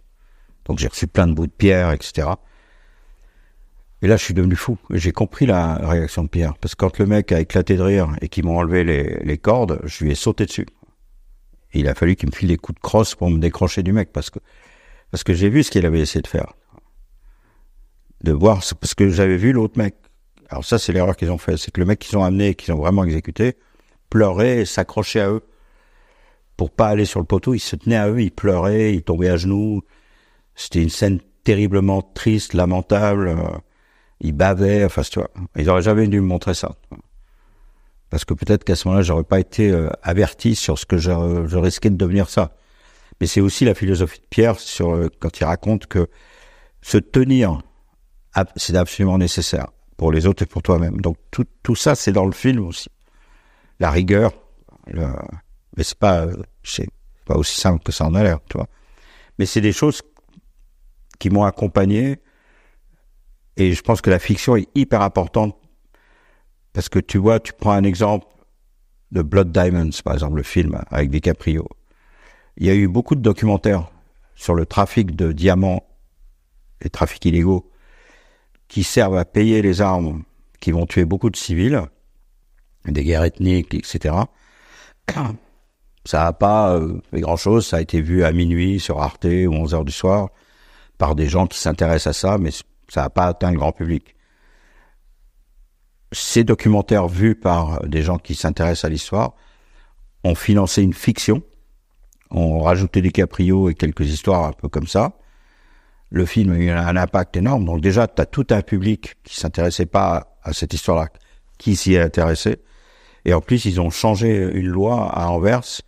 Donc j'ai reçu plein de bouts de pierre, etc. Et là, je suis devenu fou. J'ai compris la réaction de Pierre. Parce que quand le mec a éclaté de rire et qu'ils m'ont enlevé les cordes, je lui ai sauté dessus. Et il a fallu qu'il me file des coups de crosse pour me décrocher du mec, parce que j'ai vu ce qu'il avait essayé de faire. De voir, parce que j'avais vu l'autre mec. Alors ça, c'est l'erreur qu'ils ont fait. C'est que le mec qu'ils ont amené, qu'ils ont vraiment exécuté, pleurait et s'accrochait à eux. Pour pas aller sur le poteau, il se tenait à eux, il pleurait, il tombait à genoux. C'était une scène terriblement triste, lamentable. Il bavait, enfin, tu vois. Ils auraient jamais dû me montrer ça. Parce que peut-être qu'à ce moment-là, j'aurais pas été averti sur ce que je risquais de devenir ça. Mais c'est aussi la philosophie de Pierre quand il raconte que se tenir, c'est absolument nécessaire pour les autres et pour toi-même. Donc tout ça, c'est dans le film aussi. La rigueur, mais c'est pas aussi simple que ça en a l'air, tu vois. Mais c'est des choses qui m'ont accompagné, et je pense que la fiction est hyper importante, parce que tu vois, tu prends un exemple de Blood Diamonds, par exemple, le film avec DiCaprio. Il y a eu beaucoup de documentaires sur le trafic de diamants, les trafics illégaux, qui servent à payer les armes qui vont tuer beaucoup de civils, des guerres ethniques, etc. Ça n'a pas fait grand-chose, ça a été vu à minuit sur Arte ou 11h du soir par des gens qui s'intéressent à ça, mais ça n'a pas atteint le grand public. Ces documentaires vus par des gens qui s'intéressent à l'histoire ont financé une fiction, ont rajouté DiCaprio et quelques histoires un peu comme ça. Le film a eu un impact énorme, donc déjà tu as tout un public qui s'intéressait pas à cette histoire-là, qui s'y est intéressé, et en plus ils ont changé une loi à Anvers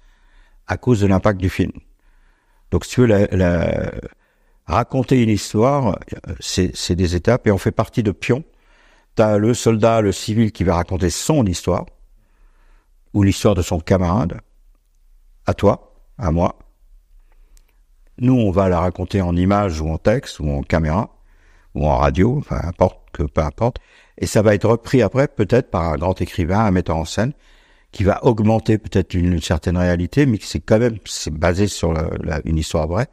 à cause de l'impact du film. Donc si tu veux, raconter une histoire, c'est des étapes, et on fait partie de pions. T'as le soldat, le civil qui va raconter son histoire, ou l'histoire de son camarade, à toi, à moi. Nous, on va la raconter en images, ou en texte, ou en caméra, ou en radio, peu importe. Et ça va être repris après, peut-être, par un grand écrivain, un metteur en scène, qui va augmenter peut-être une certaine réalité, mais c'est basé sur une histoire vraie,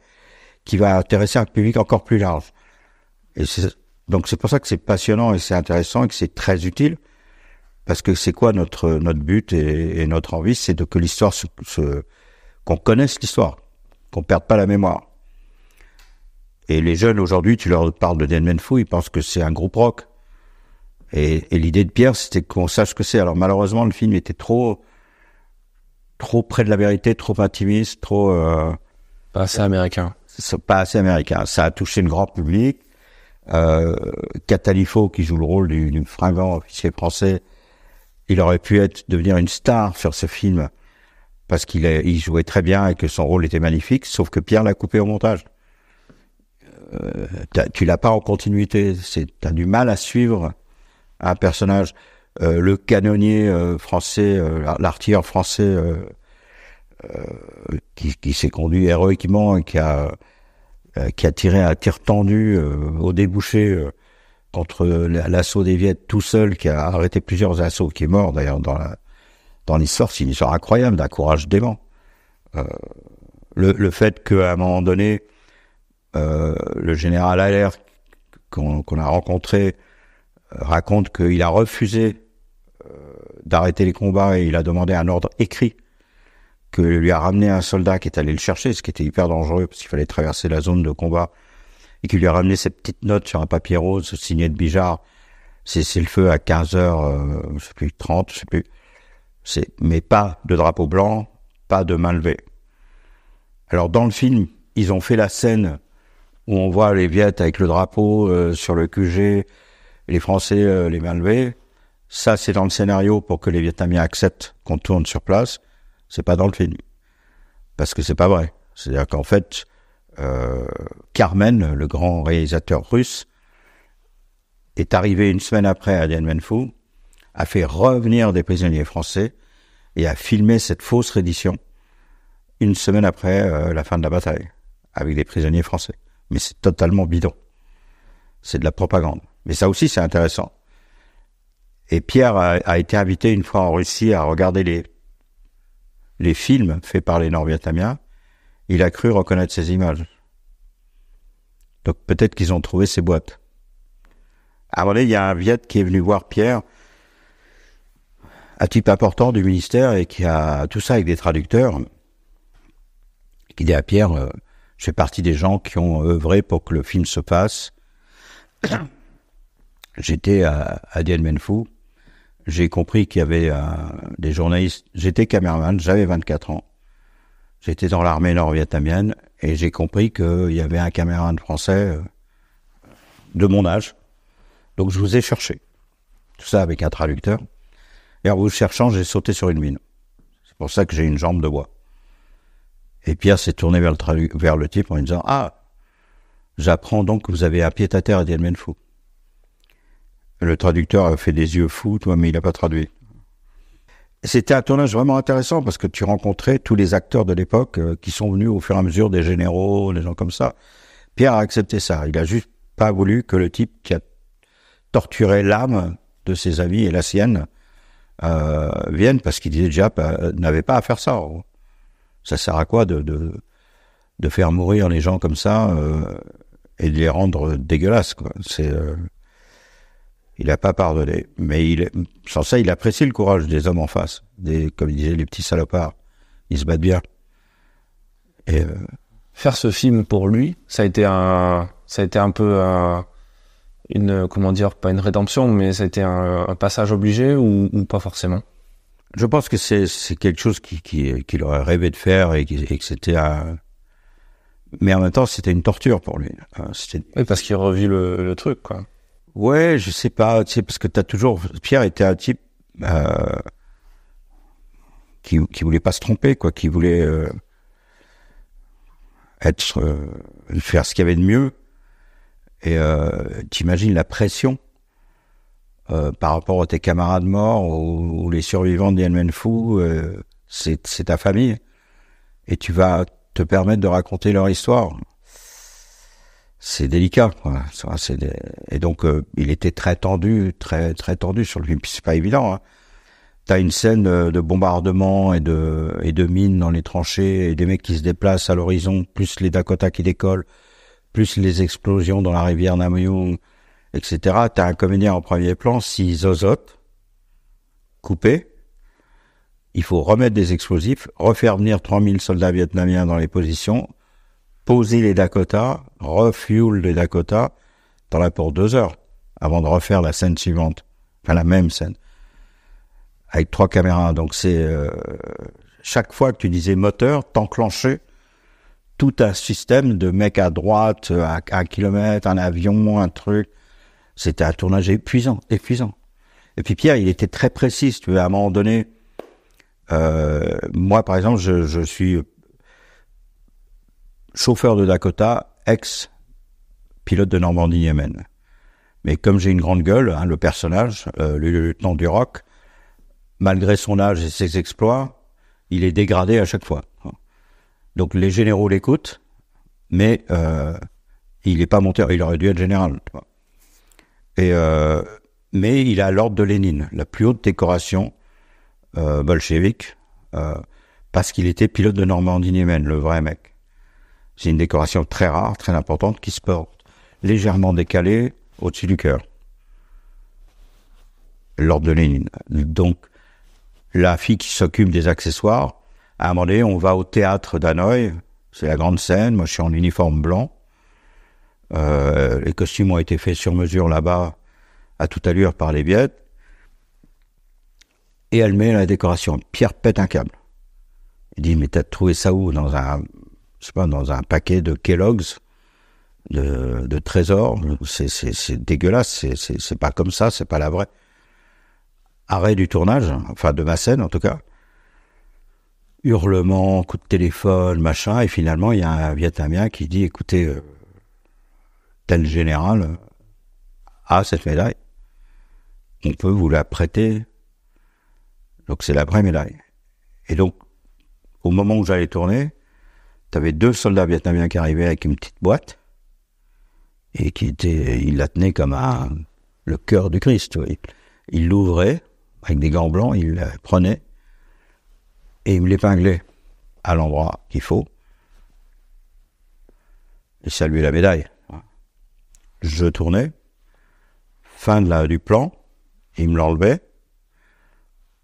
qui va intéresser un public encore plus large. Donc c'est pour ça que c'est passionnant et c'est intéressant et que c'est très utile, parce que c'est quoi notre but et notre envie, c'est que l'histoire qu'on connaisse l'histoire, qu'on perde pas la mémoire. Et les jeunes aujourd'hui, tu leur parles de Dead Man Foo, ils pensent que c'est un groupe rock. Et l'idée de Pierre, c'était qu'on sache ce que c'est. Alors malheureusement, le film était trop près de la vérité, trop intimiste, pas assez américain. Pas assez américain. Ça a touché le grand public. Catalifo, qui joue le rôle du fringant officier français, il aurait pu devenir une star sur ce film parce qu'il jouait très bien et que son rôle était magnifique, sauf que Pierre l'a coupé au montage. Tu l'as pas en continuité, t'as du mal à suivre un personnage. Le canonnier français, l'artilleur français qui s'est conduit héroïquement et qui a tiré un tir tendu au débouché contre l'assaut des Viettes tout seul, qui a arrêté plusieurs assauts, qui est mort d'ailleurs dans l'histoire. C'est une histoire incroyable d'un courage dément. Le fait qu'à un moment donné, le général Allaire qu'on a rencontré raconte qu'il a refusé d'arrêter les combats et il a demandé un ordre écrit, que lui a ramené un soldat qui est allé le chercher, ce qui était hyper dangereux parce qu'il fallait traverser la zone de combat, et qui lui a ramené cette petite note sur un papier rose signé de Bijard. C'est le feu à 15h, je sais plus, 30, je sais plus. Mais pas de drapeau blanc, pas de main levée. Alors dans le film, ils ont fait la scène où on voit les Viettes avec le drapeau sur le QG, les Français les mains levées. Ça, c'est dans le scénario pour que les Vietnamiens acceptent qu'on tourne sur place. C'est pas dans le film, parce que c'est pas vrai. C'est-à-dire qu'en fait, Carmen, le grand réalisateur russe, est arrivé une semaine après à Dien Bien Phu, a fait revenir des prisonniers français et a filmé cette fausse reddition une semaine après la fin de la bataille, avec des prisonniers français. Mais c'est totalement bidon. C'est de la propagande. Mais ça aussi, c'est intéressant. Et Pierre a été invité une fois en Russie à regarder les films faits par les Nord-Vietnamiens. Il a cru reconnaître ces images. Donc peut-être qu'ils ont trouvé ces boîtes. À un moment donné, il y a un Viet qui est venu voir Pierre, un type important du ministère, et qui a tout ça avec des traducteurs, qui dit à Pierre, je fais partie des gens qui ont œuvré pour que le film se passe. J'étais à Dien Bien Phu, j'ai compris qu'il y avait des journalistes. J'étais caméraman, j'avais 24 ans. J'étais dans l'armée nord-vietnamienne et j'ai compris qu'il y avait un caméraman français de mon âge. Donc je vous ai cherché. Tout ça avec un traducteur. Et en vous cherchant, j'ai sauté sur une mine. C'est pour ça que j'ai une jambe de bois. Et Pierre s'est tourné vers le type en lui disant « Ah, j'apprends donc que vous avez un pied-à-terre à Dien Bien Phu. » Le traducteur a fait des yeux fous, mais il n'a pas traduit. C'était un tournage vraiment intéressant parce que tu rencontrais tous les acteurs de l'époque qui sont venus au fur et à mesure, des généraux, des gens comme ça. Pierre a accepté ça. Il a juste pas voulu que le type qui a torturé l'âme de ses amis et la sienne vienne parce qu'il disait déjà n'avait pas à faire ça. Ça sert à quoi de faire mourir les gens comme ça et de les rendre dégueulasses, quoi. Il n'a pas pardonné, mais sans ça, il apprécie le courage des hommes en face, comme il disait, les petits salopards. Ils se battent bien. Et faire ce film pour lui, ça a été un peu comment dire, pas une rédemption, mais ça a été un passage obligé ou pas forcément. Je pense que c'est quelque chose qu'il aurait rêvé de faire et que c'était mais en même temps, c'était une torture pour lui. Oui, parce qu'il revit le truc, quoi. Ouais, je sais pas, tu sais, parce que Pierre était un type qui voulait pas se tromper, quoi, qui voulait faire ce qu'il y avait de mieux. Et t'imagines la pression par rapport à tes camarades morts ou les survivants de Dien Bien Phu, c'est ta famille, et tu vas te permettre de raconter leur histoire. C'est délicat, quoi. Et donc il était très tendu sur le film. Puis c'est pas évident. Hein. T'as une scène de bombardement et de mines dans les tranchées et des mecs qui se déplacent à l'horizon, plus les Dakota qui décollent, plus les explosions dans la rivière Nam Young, etc. T'as un comédien en premier plan, s'il zozote, coupé, il faut remettre des explosifs, refaire venir 3000 soldats vietnamiens dans les positions, poser les Dakota, refuel les Dakota, t'en as pour 2 heures, avant de refaire la scène suivante, enfin la même scène, avec 3 caméras. Donc c'est chaque fois que tu disais moteur, t'enclenchais tout un système de mecs à droite, à 1 kilomètre, un avion, un truc. C'était un tournage épuisant. Et puis Pierre, il était très précis, si tu veux, à un moment donné. Moi, par exemple, je suis chauffeur de Dakota, ex-pilote de Normandie-Yémen. Mais comme j'ai une grande gueule, hein, le personnage, le lieutenant Duroc, malgré son âge et ses exploits, il est dégradé à chaque fois. Donc les généraux l'écoutent, mais il n'est pas monté, il aurait dû être général. Mais il a l'ordre de Lénine, la plus haute décoration bolchevique, parce qu'il était pilote de Normandie-Yémen, le vrai mec. C'est une décoration très rare, très importante, qui se porte légèrement décalée au-dessus du cœur. L'ordre de Lénine. Donc, la fille qui s'occupe des accessoires, à un moment donné, on va au théâtre d'Hanoï, c'est la grande scène, moi je suis en uniforme blanc, les costumes ont été faits sur mesure là-bas, à toute allure par les Viettes, et elle met la décoration. Pierre pète un câble. Il dit, mais t'as trouvé ça où? Dans un paquet de Kellogg's, de trésors. C'est dégueulasse, c'est pas comme ça, c'est pas la vraie. Arrêt du tournage, enfin de ma scène en tout cas. Hurlements, coup de téléphone, machin, et finalement il y a un Vietnamien qui dit, écoutez, tel général a cette médaille, on peut vous la prêter. Donc c'est la vraie médaille. Et donc, au moment où j'allais tourner, t'avais 2 soldats vietnamiens qui arrivaient avec une petite boîte, et ils la tenaient comme le cœur du Christ. Oui. Ils l'ouvraient, avec des gants blancs, ils la prenaient, et ils me l'épinglaient à l'endroit qu'il faut, et saluaient la médaille. Je tournais, fin du plan, ils me l'enlevaient,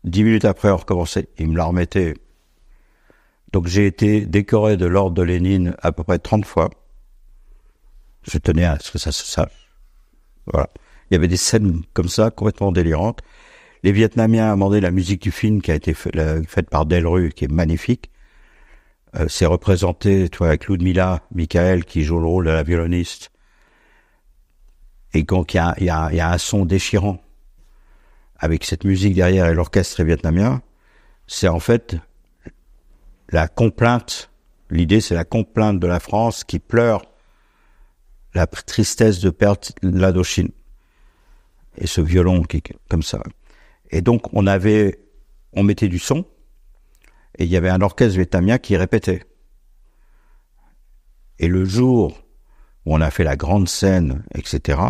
10 minutes après, on recommençait, ils me la remettaient. Donc j'ai été décoré de l'ordre de Lénine à peu près 30 fois. Je tenais à ce que ça se sache. Voilà. Il y avait des scènes comme ça, complètement délirantes. les Vietnamiens amendaient la musique du film qui a été faite par Delru, qui est magnifique. C'est représenté, tu vois, avec Ludmilla, Michael, qui joue le rôle de la violoniste. Et donc, il y a un son déchirant avec cette musique derrière et l'orchestre vietnamien. C'est en fait la complainte. L'idée, c'est la complainte de la France qui pleure la tristesse de perdre l'Indochine. Et ce violon qui est comme ça. Et donc, on mettait du son, et il y avait un orchestre vietnamien qui répétait. Et le jour où on a fait la grande scène, etc.,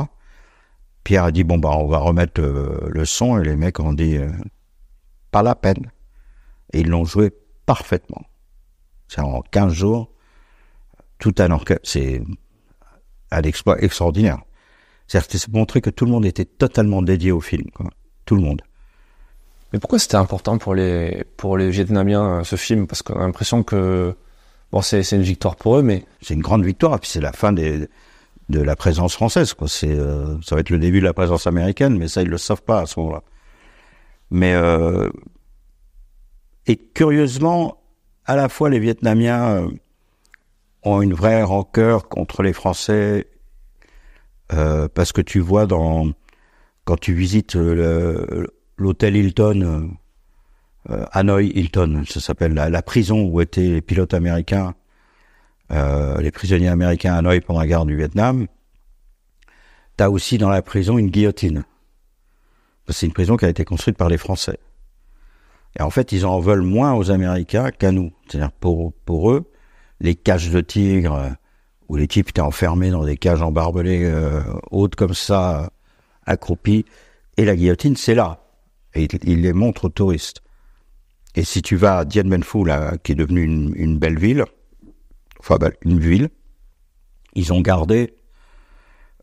Pierre a dit, bon, on va remettre le son, et les mecs ont dit, pas la peine. Et ils l'ont joué parfaitement. C'est en 15 jours, tout un orchestre, c'est un exploit extraordinaire. C'est-à-dire que c'est montrer que tout le monde était totalement dédié au film, quoi. Tout le monde. Mais pourquoi c'était important pour les Vietnamiens, ce film? Parce qu'on a l'impression que, bon, c'est une victoire pour eux, mais... C'est une grande victoire, et puis c'est la fin de la présence française, quoi. Ça va être le début de la présence américaine, mais ça, ils le savent pas à ce moment-là. Mais, et curieusement, à la fois les Vietnamiens ont une vraie rancœur contre les Français, parce que tu vois quand tu visites l'hôtel Hilton, Hanoi Hilton, ça s'appelle la prison où étaient les pilotes américains, les prisonniers américains à Hanoï pendant la guerre du Vietnam. T'as aussi dans la prison une guillotine. C'est une prison qui a été construite par les Français. Et en fait, ils en veulent moins aux Américains qu'à nous. C'est-à-dire pour eux, les cages de tigres, où les types étaient enfermés dans des cages embarbelées hautes comme ça, accroupis, et la guillotine, c'est là. Et ils les montrent aux touristes. Et si tu vas à Dien Bien Phu, là, qui est devenue une belle ville, enfin une ville, ils ont gardé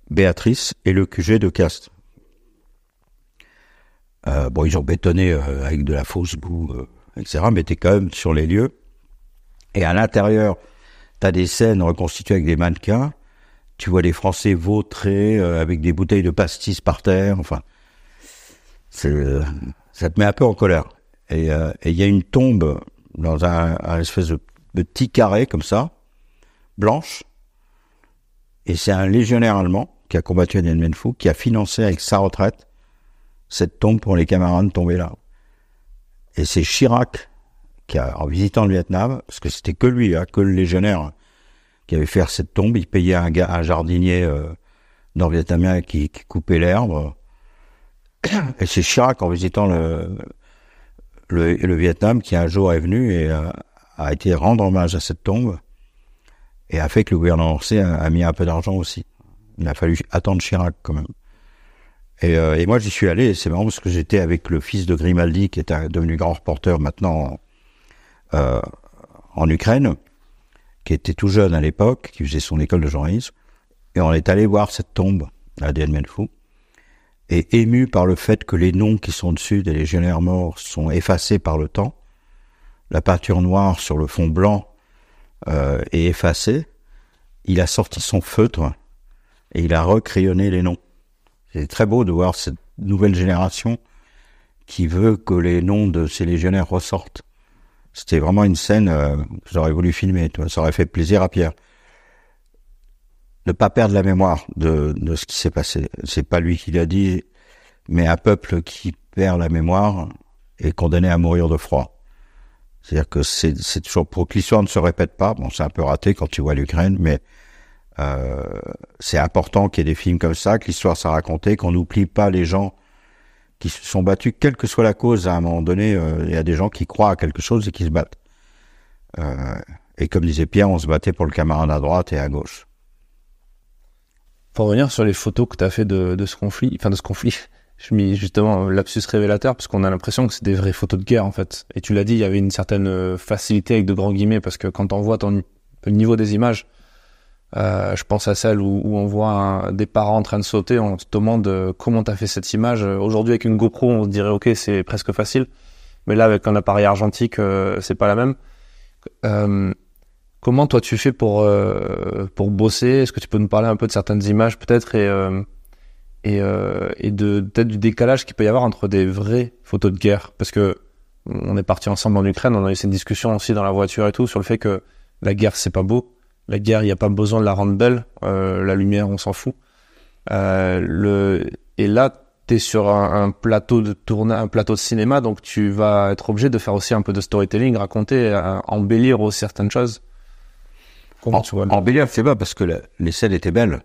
Béatrice et le QG de Castres. Ils ont bétonné avec de la fausse boue, etc., mais t'es quand même sur les lieux. Et à l'intérieur, t'as des scènes reconstituées avec des mannequins. Tu vois les Français vautrés avec des bouteilles de pastis par terre. Enfin, ça te met un peu en colère. Et il y a une tombe dans un espèce de petit carré comme ça, blanche. Et c'est un légionnaire allemand qui a combattu à Dien Bien Phu, qui a financé avec sa retraite cette tombe pour les camarades tombés là. Et c'est Chirac qui a, en visitant le Vietnam, parce que c'était que lui, que le légionnaire qui avait fait cette tombe, il payait un jardinier nord-vietnamien qui coupait l'herbe. Et c'est Chirac, en visitant le Vietnam, qui un jour est venu et a été rendre hommage à cette tombe et a fait que le gouvernement français a mis un peu d'argent aussi. Il a fallu attendre Chirac quand même. Et moi j'y suis allé, et c'est marrant parce que j'étais avec le fils de Grimaldi, qui est devenu grand reporter maintenant en Ukraine, qui était tout jeune à l'époque, qui faisait son école de journalisme, et on est allé voir cette tombe à Dien Bien Phu, et ému par le fait que les noms qui sont dessus des légionnaires morts sont effacés par le temps. La peinture noire sur le fond blanc est effacée. Il a sorti son feutre et il a recrayonné les noms. C'est très beau de voir cette nouvelle génération qui veut que les noms de ces légionnaires ressortent. C'était vraiment une scène que j'aurais voulu filmer. Ça aurait fait plaisir à Pierre. Ne pas perdre la mémoire de ce qui s'est passé. C'est pas lui qui l'a dit, mais un peuple qui perd la mémoire est condamné à mourir de froid. C'est-à-dire que c'est toujours pour que l'histoire ne se répète pas. Bon, c'est un peu raté quand tu vois l'Ukraine, mais c'est important qu'il y ait des films comme ça, que l'histoire soit racontée, qu'on n'oublie pas les gens qui se sont battus, quelle que soit la cause. À un moment donné, il y a des gens qui croient à quelque chose et qui se battent. Et comme disait Pierre, on se battait pour le camarade à droite et à gauche. Pour revenir sur les photos que tu as fait de ce conflit, je mis justement lapsus révélateur, parce qu'on a l'impression que c'est des vraies photos de guerre en fait. Et tu l'as dit, il y avait une certaine facilité avec de grands guillemets, parce que quand on voit le niveau des images, je pense à celle où on voit des parents en train de sauter, on se demande comment t'as fait cette image. Aujourd'hui avec une GoPro, on se dirait ok, c'est presque facile, mais là avec un appareil argentique, c'est pas la même. Comment toi tu fais pour bosser? Est-ce que tu peux nous parler un peu de certaines images peut-être, de peut-être du décalage qu'il peut y avoir entre des vraies photos de guerre, parce que on est parti ensemble en Ukraine, on a eu cette discussion aussi dans la voiture et tout sur le fait que la guerre c'est pas beau, la guerre il y a pas besoin de la rendre belle, la lumière on s'en fout. Et là t'es sur un plateau de tournage, un plateau de cinéma, donc tu vas être obligé de faire aussi un peu de storytelling, raconter, embellir aussi certaines choses. Comment tu vois embellir, c'est pas parce que les scènes étaient belles.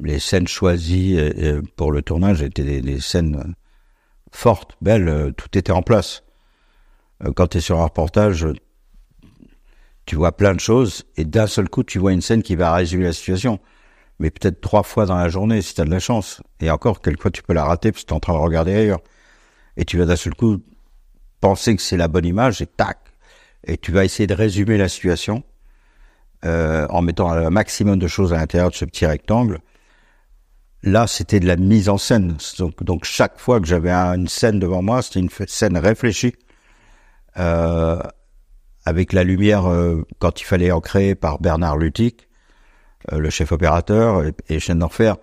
Les scènes choisies pour le tournage étaient des scènes fortes, belles, tout était en place. Quand tu es sur un reportage, tu vois plein de choses et d'un seul coup tu vois une scène qui va résumer la situation. Mais peut-être 3 fois dans la journée si tu as de la chance. Et encore, quelquefois tu peux la rater parce que tu es en train de regarder ailleurs. Et tu vas d'un seul coup penser que c'est la bonne image et tac. Et tu vas essayer de résumer la situation en mettant un maximum de choses à l'intérieur de ce petit rectangle. Là, c'était de la mise en scène. Donc chaque fois que j'avais une scène devant moi, c'était une scène réfléchie. Avec la lumière, quand il fallait en créer par Bernard Lutic, le chef opérateur et chaîne d'enfer.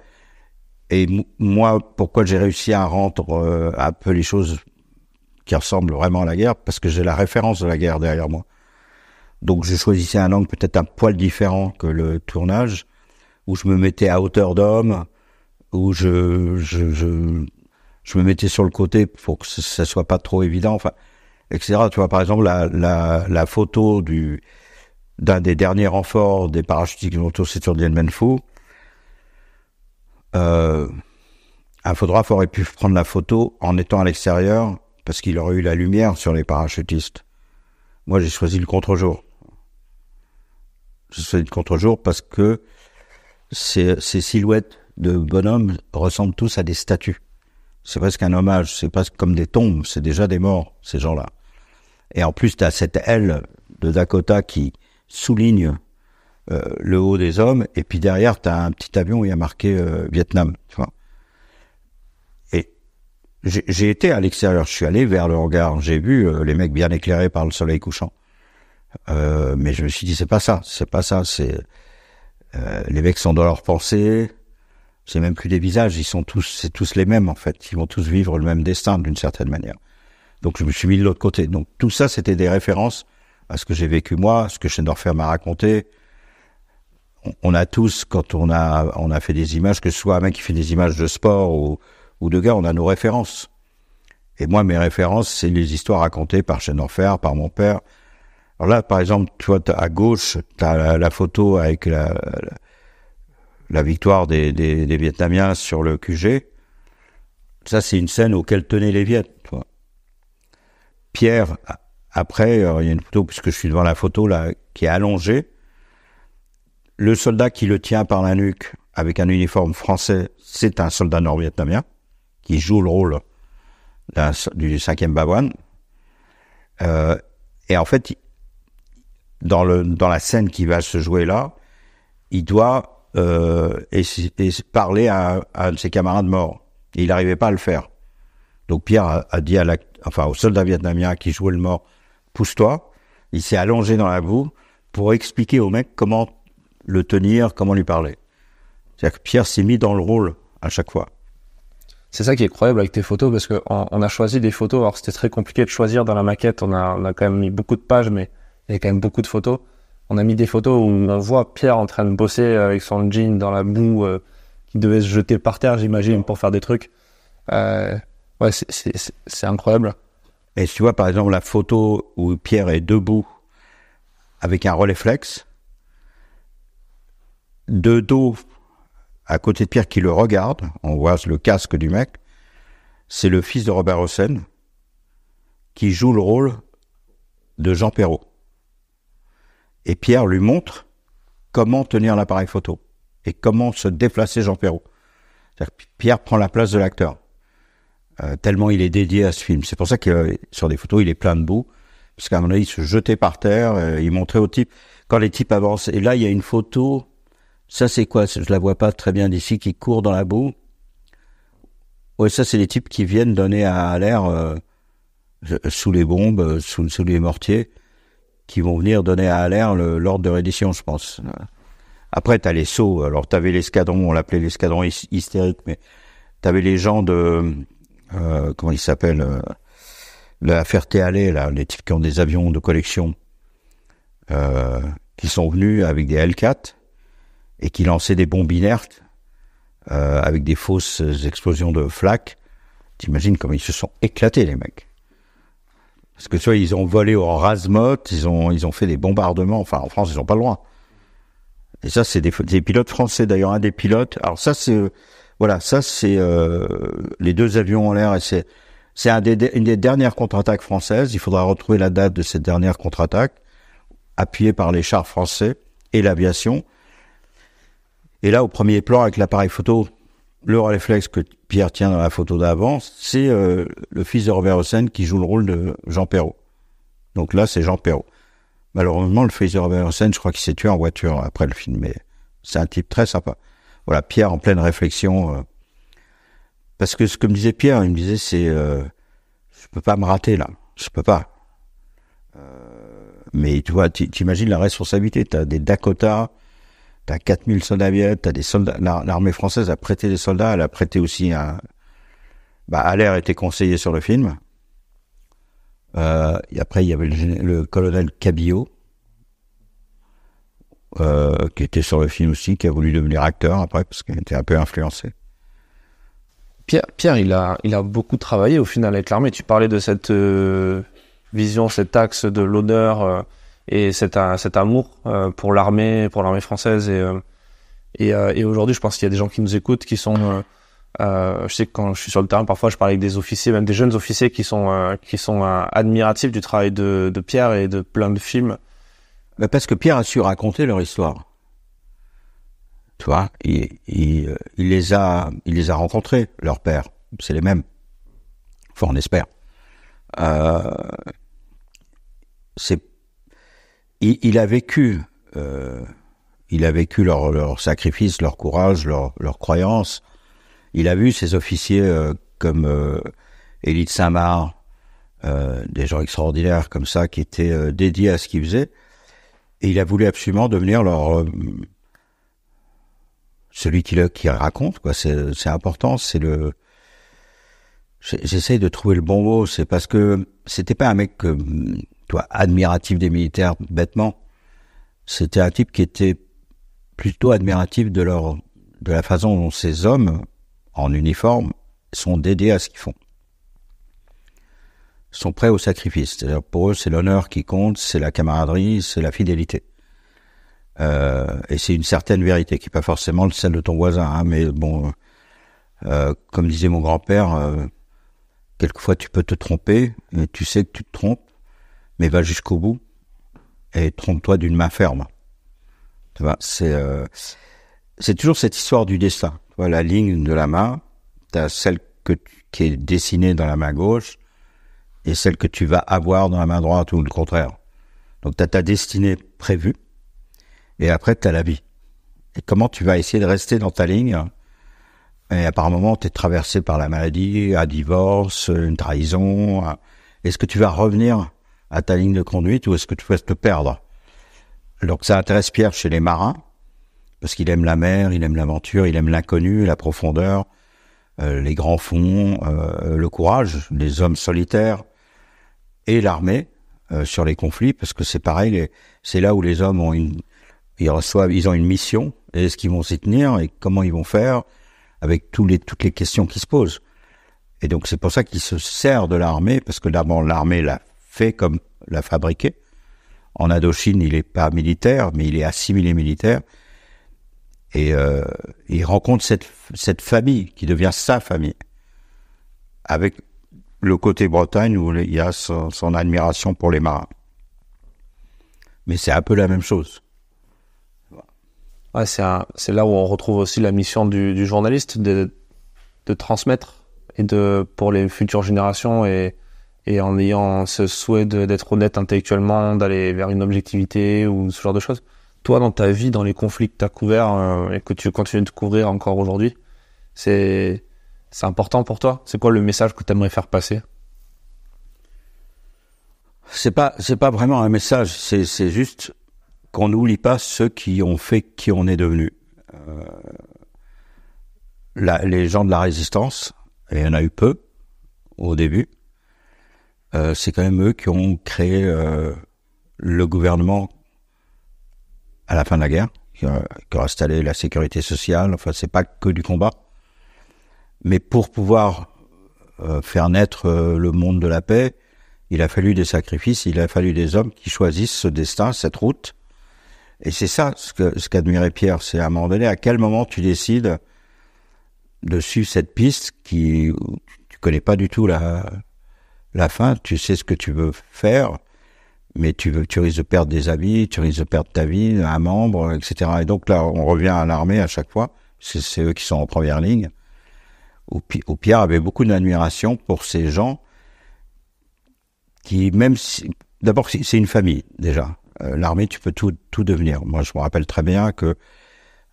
Et moi, pourquoi j'ai réussi à rendre un peu les choses qui ressemblent vraiment à la guerre? Parce que j'ai la référence de la guerre derrière moi. Donc je choisissais un angle peut-être un poil différent que le tournage, où je me mettais à hauteur d'homme, où je me mettais sur le côté pour que ça soit pas trop évident, enfin, etc. Tu vois, par exemple, la photo d'un des derniers renforts des parachutistes qui ont tourné sur Dien Bien Phu. Un photographe aurait pu prendre la photo en étant à l'extérieur parce qu'il aurait eu la lumière sur les parachutistes. Moi, j'ai choisi le contre-jour. J'ai choisi le contre-jour parce que ces silhouettes de bonhommes ressemblent tous à des statues. C'est presque un hommage, c'est presque comme des tombes, c'est déjà des morts, ces gens-là. Et en plus, tu as cette aile de Dakota qui souligne le haut des hommes, et puis derrière, tu as un petit avion où il y a marqué Vietnam. Tu vois. Et j'ai été à l'extérieur, je suis allé vers le hangar, j'ai vu les mecs bien éclairés par le soleil couchant. Mais je me suis dit, c'est pas ça, les mecs sont dans leurs pensées, c'est même plus des visages, c'est tous les mêmes en fait, ils vont tous vivre le même destin d'une certaine manière. Donc je me suis mis de l'autre côté. Donc tout ça, c'était des références à ce que j'ai vécu moi, à ce que Schendorfer m'a raconté. On a tous, quand on a fait des images, que ce soit un mec qui fait des images de sport ou de gars, on a nos références. Et moi, mes références, c'est les histoires racontées par Schendorfer, par mon père. Alors là, par exemple, tu vois, à gauche, t'as la photo avec la victoire des Vietnamiens sur le QG. Ça, c'est une scène auquel tenaient les Viet, tu vois. Pierre, après, il y a une photo, puisque je suis devant la photo, là, qui est allongée. Le soldat qui le tient par la nuque, avec un uniforme français, c'est un soldat nord-vietnamien, qui joue le rôle du 5e Bavoine. Et en fait, dans la scène qui va se jouer là, il doit parler à un de ses camarades morts. Et il n'arrivait pas à le faire. Donc Pierre a dit au soldat vietnamien qui jouait le mort, pousse-toi. Il s'est allongé dans la boue pour expliquer au mec comment le tenir, comment lui parler. C'est-à-dire que Pierre s'est mis dans le rôle à chaque fois. C'est ça qui est incroyable avec tes photos, parce que on a choisi des photos. Alors c'était très compliqué de choisir dans la maquette. On a quand même mis beaucoup de pages, mais il y a quand même beaucoup de photos. On a mis des photos où on voit Pierre en train de bosser avec son jean dans la boue, qui devait se jeter par terre, j'imagine, pour faire des trucs. Ouais, c'est incroyable. Et tu vois, par exemple, la photo où Pierre est debout avec un Rolleiflex, de dos, à côté de Pierre qui le regarde, on voit le casque du mec, c'est le fils de Robert Hossein qui joue le rôle de Jean Perrot. Et Pierre lui montre comment tenir l'appareil photo et comment se déplacer Jean Perrot. C'est-à-dire que Pierre prend la place de l'acteur. Tellement il est dédié à ce film. C'est pour ça que sur des photos, il est plein de boue. Parce qu'à un moment donné, il se jetait par terre, il montrait au type, quand les types avancent. Et là, il y a une photo, ça c'est quoi? Je la vois pas très bien d'ici, qui court dans la boue. Ouais, ça c'est les types qui viennent donner à l'air sous les bombes, sous les mortiers, qui vont venir donner à l'air l'ordre de reddition, je pense. Après, t'as les sauts. Alors, t'avais l'escadron, on l'appelait l'escadron hystérique, mais t'avais les gens de, comment ils s'appellent, la Ferté-Alais, là, les types qui ont des avions de collection, qui sont venus avec des L4 et qui lançaient des bombes inertes, avec des fausses explosions de flaques. T'imagines comment ils se sont éclatés, les mecs. Parce que tu vois, ils ont volé au ras-motte, ils ont fait des bombardements. Enfin, en France, ils n'ont pas le droit. Et ça, c'est des pilotes français. D'ailleurs, un des pilotes. Alors ça, c'est les 2 avions en l'air. Et c'est une des dernières contre-attaques françaises. Il faudra retrouver la date de cette dernière contre-attaque, appuyée par les chars français et l'aviation. Et là, au premier plan, avec l'appareil photo, le réflexe que Pierre tient dans la photo d'avant, c'est le fils de Robert Hossein qui joue le rôle de Jean Perrot. Donc là, c'est Jean Perrot. Malheureusement, le fils de Robert Hossein, je crois qu'il s'est tué en voiture après le film, mais c'est un type très sympa. Voilà, Pierre en pleine réflexion. Parce que ce que me disait Pierre, il me disait, c'est je peux pas me rater là, je peux pas. Mais tu vois, t'imagines la responsabilité, t'as des Dakota, t'as 4000 soldats viet, t'as des soldats, l'armée française a prêté des soldats, elle a prêté aussi Allaire était conseiller sur le film. Et après, il y avait le colonel Cabillot, qui était sur le film aussi, qui a voulu devenir acteur après, parce qu'il était un peu influencé. Pierre, il a beaucoup travaillé au final avec l'armée. Tu parlais de cette vision, cet axe de l'honneur et cet amour pour l'armée française. Et aujourd'hui, je pense qu'il y a des gens qui nous écoutent, qui sont... je sais que quand je suis sur le terrain, parfois, je parle avec des officiers, même des jeunes officiers qui sont admiratifs du travail de Pierre et de plein de films. Parce que Pierre a su raconter leur histoire. Tu vois, il les a rencontrés, leur père. C'est les mêmes. Enfin, on espère. Il a vécu leur sacrifice, leur courage, leur croyance. Il a vu ces officiers comme Élie de Saint-Marc, des gens extraordinaires comme ça qui étaient dédiés à ce qu'ils faisaient. Et il a voulu absolument devenir celui qui raconte, quoi. C'est important. J'essaye de trouver le bon mot. C'est parce que c'était pas un mec admiratif des militaires bêtement. C'était un type qui était plutôt admiratif de la façon dont ces hommes en uniforme sont dédiés à ce qu'ils font. Sont prêts au sacrifice. C'est-à-dire pour eux, c'est l'honneur qui compte, c'est la camaraderie, c'est la fidélité. Et c'est une certaine vérité qui n'est pas forcément celle de ton voisin, hein, mais bon, comme disait mon grand-père, quelquefois tu peux te tromper, et tu sais que tu te trompes, mais va jusqu'au bout et trompe-toi d'une main ferme. Tu vois, c'est toujours cette histoire du destin. Tu vois, la ligne de la main, t'as celle qui est dessinée dans la main gauche et celle que tu vas avoir dans la main droite ou le contraire. Donc t'as ta destinée prévue et après t'as la vie. Et comment tu vas essayer de rester dans ta ligne? Et par moment t'es traversé par la maladie, un divorce, une trahison. Est-ce que tu vas revenir à ta ligne de conduite ou est-ce que tu vas te perdre? Donc ça intéresse Pierre chez les marins parce qu'il aime la mer, il aime l'aventure, il aime l'inconnu, la profondeur, les grands fonds, le courage, les hommes solitaires et l'armée sur les conflits, parce que c'est pareil, c'est là où les hommes ont ils ont une mission, et est-ce qu'ils vont s'y tenir et comment ils vont faire avec toutes les questions qui se posent. Et donc c'est pour ça qu'il se sert de l'armée, parce que d'abord l'armée l'a fait comme l'a fabriqué. En Indochine, il est pas militaire, mais il est assimilé militaire. Et il rencontre cette famille qui devient sa famille, avec le côté Bretagne où il y a son admiration pour les marins. Mais c'est un peu la même chose. Ouais, c'est là où on retrouve aussi la mission du journaliste de transmettre et pour les futures générations et en ayant ce souhait d'être honnête intellectuellement, d'aller vers une objectivité ou ce genre de choses. Toi, dans ta vie, dans les conflits que tu as couverts et que tu continues de couvrir encore aujourd'hui, c'est important pour toi? C'est quoi le message que tu aimerais faire passer? C'est pas vraiment un message, c'est juste qu'on n'oublie pas ceux qui ont fait qui on est devenu. Les gens de la résistance, et il y en a eu peu au début, c'est quand même eux qui ont créé le gouvernement à la fin de la guerre, qui ont installé la sécurité sociale. Enfin, c'est pas que du combat, mais pour pouvoir faire naître le monde de la paix, il a fallu des sacrifices, il a fallu des hommes qui choisissent ce destin, cette route. Et c'est ça ce qu'admirait Pierre, c'est à un moment donné, à quel moment tu décides de suivre cette piste qui, tu connais pas du tout la fin, tu sais ce que tu veux faire, mais tu risques de perdre des amis, tu risques de perdre ta vie, un membre, etc. Et donc là, on revient à l'armée à chaque fois, c'est eux qui sont en première ligne, où Pierre avait beaucoup d'admiration pour ces gens qui, même si, d'abord, c'est une famille, déjà. L'armée, tu peux tout devenir. Moi, je me rappelle très bien que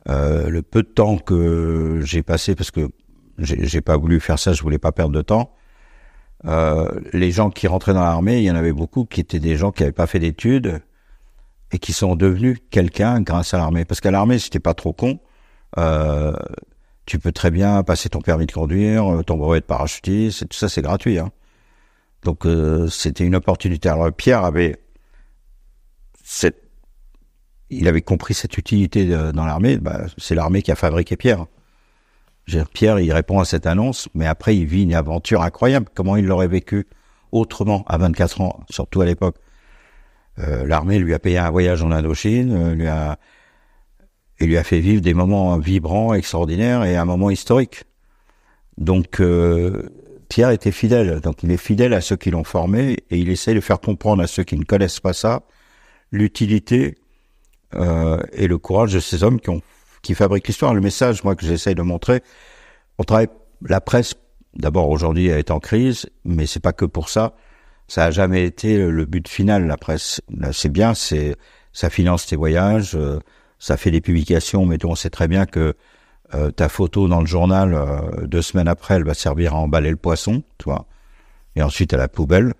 le peu de temps que j'ai passé, parce que j'ai pas voulu faire ça, je voulais pas perdre de temps, les gens qui rentraient dans l'armée, il y en avait beaucoup qui étaient des gens qui avaient pas fait d'études et qui sont devenus quelqu'un grâce à l'armée. Parce qu'à l'armée, si t'es pas trop con, tu peux très bien passer ton permis de conduire, ton brevet de parachutiste, tout ça, c'est gratuit, hein. Donc c'était une opportunité. Alors Pierre avait il avait compris cette utilité dans l'armée. C'est l'armée qui a fabriqué Pierre. Pierre, il répond à cette annonce, mais après il vit une aventure incroyable. Comment il l'aurait vécu autrement à 24 ans, surtout à l'époque. L'armée lui a payé un voyage en Indochine, lui a fait vivre des moments vibrants, extraordinaires et un moment historique. Donc Pierre était fidèle, donc il est fidèle à ceux qui l'ont formé et il essaie de faire comprendre à ceux qui ne connaissent pas ça l'utilité et le courage de ces hommes qui fabriquent l'histoire. Le message, moi, que j'essaie de montrer, la presse, d'abord aujourd'hui, elle est en crise, mais c'est pas que pour ça. Ça a jamais été le but final, la presse. Là, c'est bien, ça finance tes voyages, ça fait des publications, mais on sait très bien que ta photo dans le journal, 2 semaines après, elle va servir à emballer le poisson, tu vois, et ensuite à la poubelle.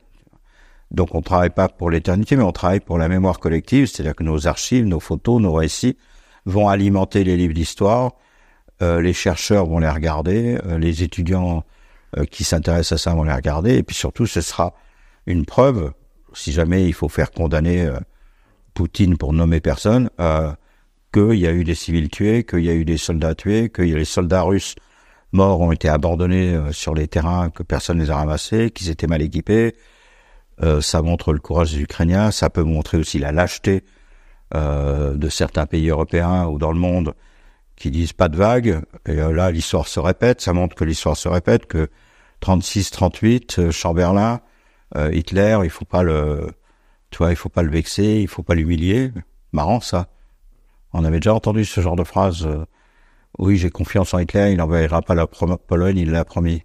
Donc on travaille pas pour l'éternité, mais on travaille pour la mémoire collective, c'est-à-dire que nos archives, nos photos, nos récits vont alimenter les livres d'histoire, les chercheurs vont les regarder, les étudiants qui s'intéressent à ça vont les regarder, et puis surtout ce sera une preuve, si jamais il faut faire condamner Poutine pour nommer personne, qu'il y a eu des civils tués, qu'il y a eu des soldats tués, que les soldats russes morts ont été abandonnés sur les terrains, que personne ne les a ramassés, qu'ils étaient mal équipés. Ça montre le courage des Ukrainiens, ça peut montrer aussi la lâcheté de certains pays européens ou dans le monde qui disent pas de vagues. Et là, l'histoire se répète, ça montre que l'histoire se répète, que 36, 38, Chamberlain, Hitler, il faut pas le vexer, il faut pas l'humilier. Marrant, ça. On avait déjà entendu ce genre de phrase. Oui, j'ai confiance en Hitler, il n'enverra pas la Pologne, il l'a promis.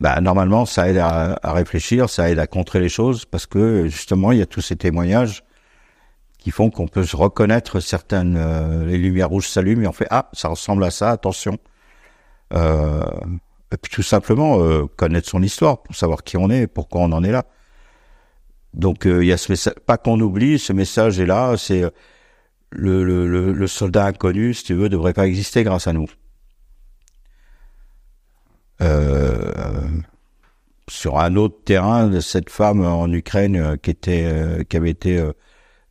Normalement, ça aide à réfléchir, ça aide à contrer les choses, parce que justement, il y a tous ces témoignages qui font qu'on peut se reconnaître certaines... les lumières rouges s'allument et on fait « Ah, ça ressemble à ça, attention ». Et puis tout simplement, connaître son histoire pour savoir qui on est et pourquoi on en est là. Donc, il y a ce message, pas qu'on oublie, ce message est là, c'est le soldat inconnu, si tu veux, devrait pas exister grâce à nous. Sur un autre terrain, cette femme en Ukraine qui avait été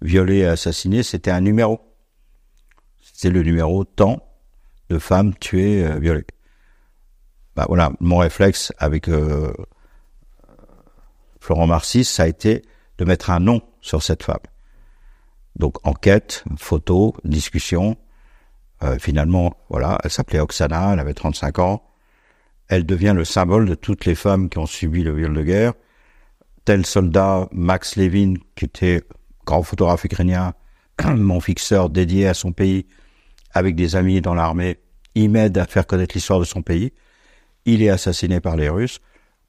violée et assassinée, c'était un numéro. C'était le numéro tant de femmes tuées, violées. Voilà, mon réflexe avec Florent Marcis, ça a été de mettre un nom sur cette femme. Donc enquête, photo, discussion. Finalement, voilà, elle s'appelait Oksana, elle avait 35 ans. Elle devient le symbole de toutes les femmes qui ont subi le viol de guerre. Tel soldat, Max Levin, qui était grand photographe ukrainien, mon fixeur dédié à son pays, avec des amis dans l'armée, il m'aide à faire connaître l'histoire de son pays. Il est assassiné par les Russes.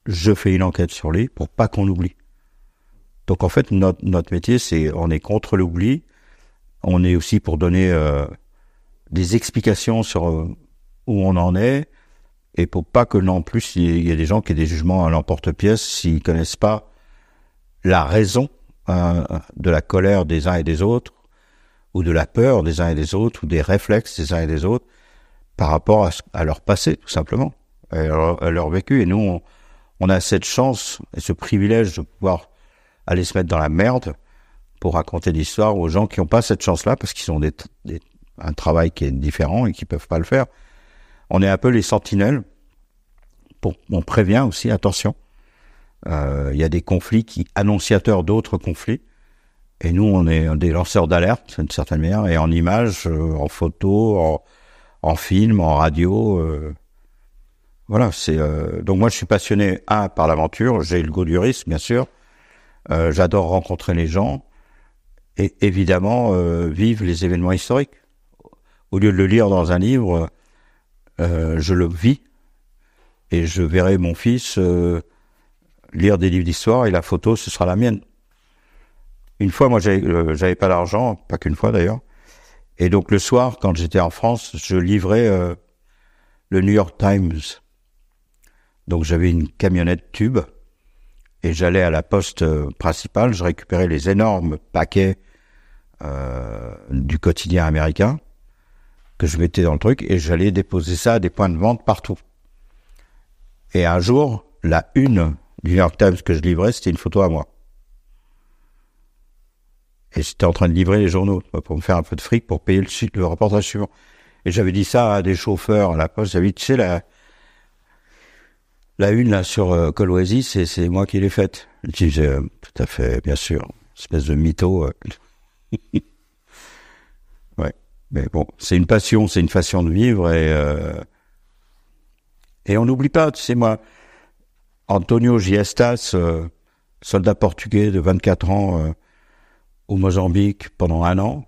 Je fais une enquête sur lui pour pas qu'on l'oublie. Donc en fait, notre métier, on est contre l'oubli. On est aussi pour donner des explications sur où on en est. Et pour pas que non plus il y ait des gens qui aient des jugements à l'emporte-pièce s'ils connaissent pas la raison de la colère des uns et des autres, ou de la peur des uns et des autres, ou des réflexes des uns et des autres, par rapport à leur passé, tout simplement, à leur vécu. Et nous, on a cette chance et ce privilège de pouvoir aller se mettre dans la merde pour raconter l'histoire aux gens qui n'ont pas cette chance-là, parce qu'ils ont un travail qui est différent et qui peuvent pas le faire. On est un peu les sentinelles. On prévient aussi, attention. Il y a des conflits annonciateurs d'autres conflits. Et nous, on est des lanceurs d'alerte, d'une certaine manière, et en images, en photo, en film, en radio. Voilà, donc moi, je suis passionné, par l'aventure. J'ai le goût du risque, bien sûr. J'adore rencontrer les gens. Et évidemment, vivre les événements historiques. Au lieu de le lire dans un livre, je le vis. Et je verrai mon fils lire des livres d'histoire, et la photo, ce sera la mienne. Une fois, moi, j'avais pas d'argent, pas qu'une fois d'ailleurs. Et donc le soir, quand j'étais en France, je livrais le New York Times. Donc j'avais une camionnette tube, et j'allais à la poste principale, je récupérais les énormes paquets du quotidien américain que je mettais dans le truc, et j'allais déposer ça à des points de vente partout. Et un jour, la une du New York Times que je livrais, c'était une photo à moi. Et j'étais en train de livrer les journaux pour me faire un peu de fric pour payer le reportage suivant. Et j'avais dit ça à des chauffeurs à la poste. J'avais dit, tu sais, la une là sur Coloésie, c'est moi qui l'ai faite. Je disais, tout à fait, bien sûr, espèce de mytho. Ouais, mais bon, c'est une passion, c'est une façon de vivre, et on n'oublie pas, tu sais, moi, Antonio Giestas, soldat portugais de 24 ans au Mozambique pendant 1 an.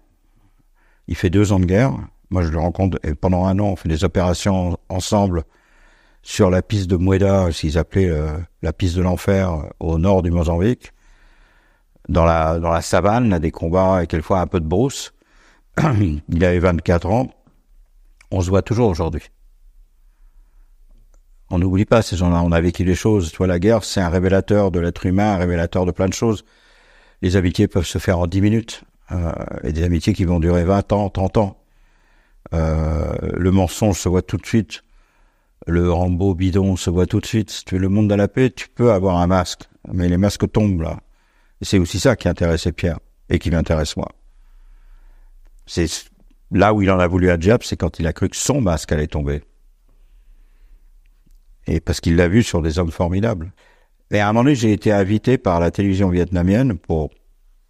Il fait 2 ans de guerre. Moi, je le rencontre, et pendant 1 an, on fait des opérations ensemble sur la piste de Mueda, ce qu'ils appelaient la piste de l'enfer, au nord du Mozambique. Dans la savane, là, des combats et quelquefois un peu de brousse. Il avait 24 ans. On se voit toujours aujourd'hui. On n'oublie pas ces gens-là, on a vécu les choses. Tu vois, la guerre, c'est un révélateur de l'être humain, un révélateur de plein de choses. Les amitiés peuvent se faire en 10 minutes, et des amitiés qui vont durer 20 ans, 30 ans. Le mensonge se voit tout de suite. Le Rambo bidon se voit tout de suite. Si tu veux le monde de la paix, tu peux avoir un masque, mais les masques tombent là. Et c'est aussi ça qui intéressait Pierre, et qui m'intéresse moi. C'est là où il en a voulu à Diable, c'est quand il a cru que son masque allait tomber. Et parce qu'il l'a vu sur des hommes formidables. Et à un moment donné, j'ai été invité par la télévision vietnamienne pour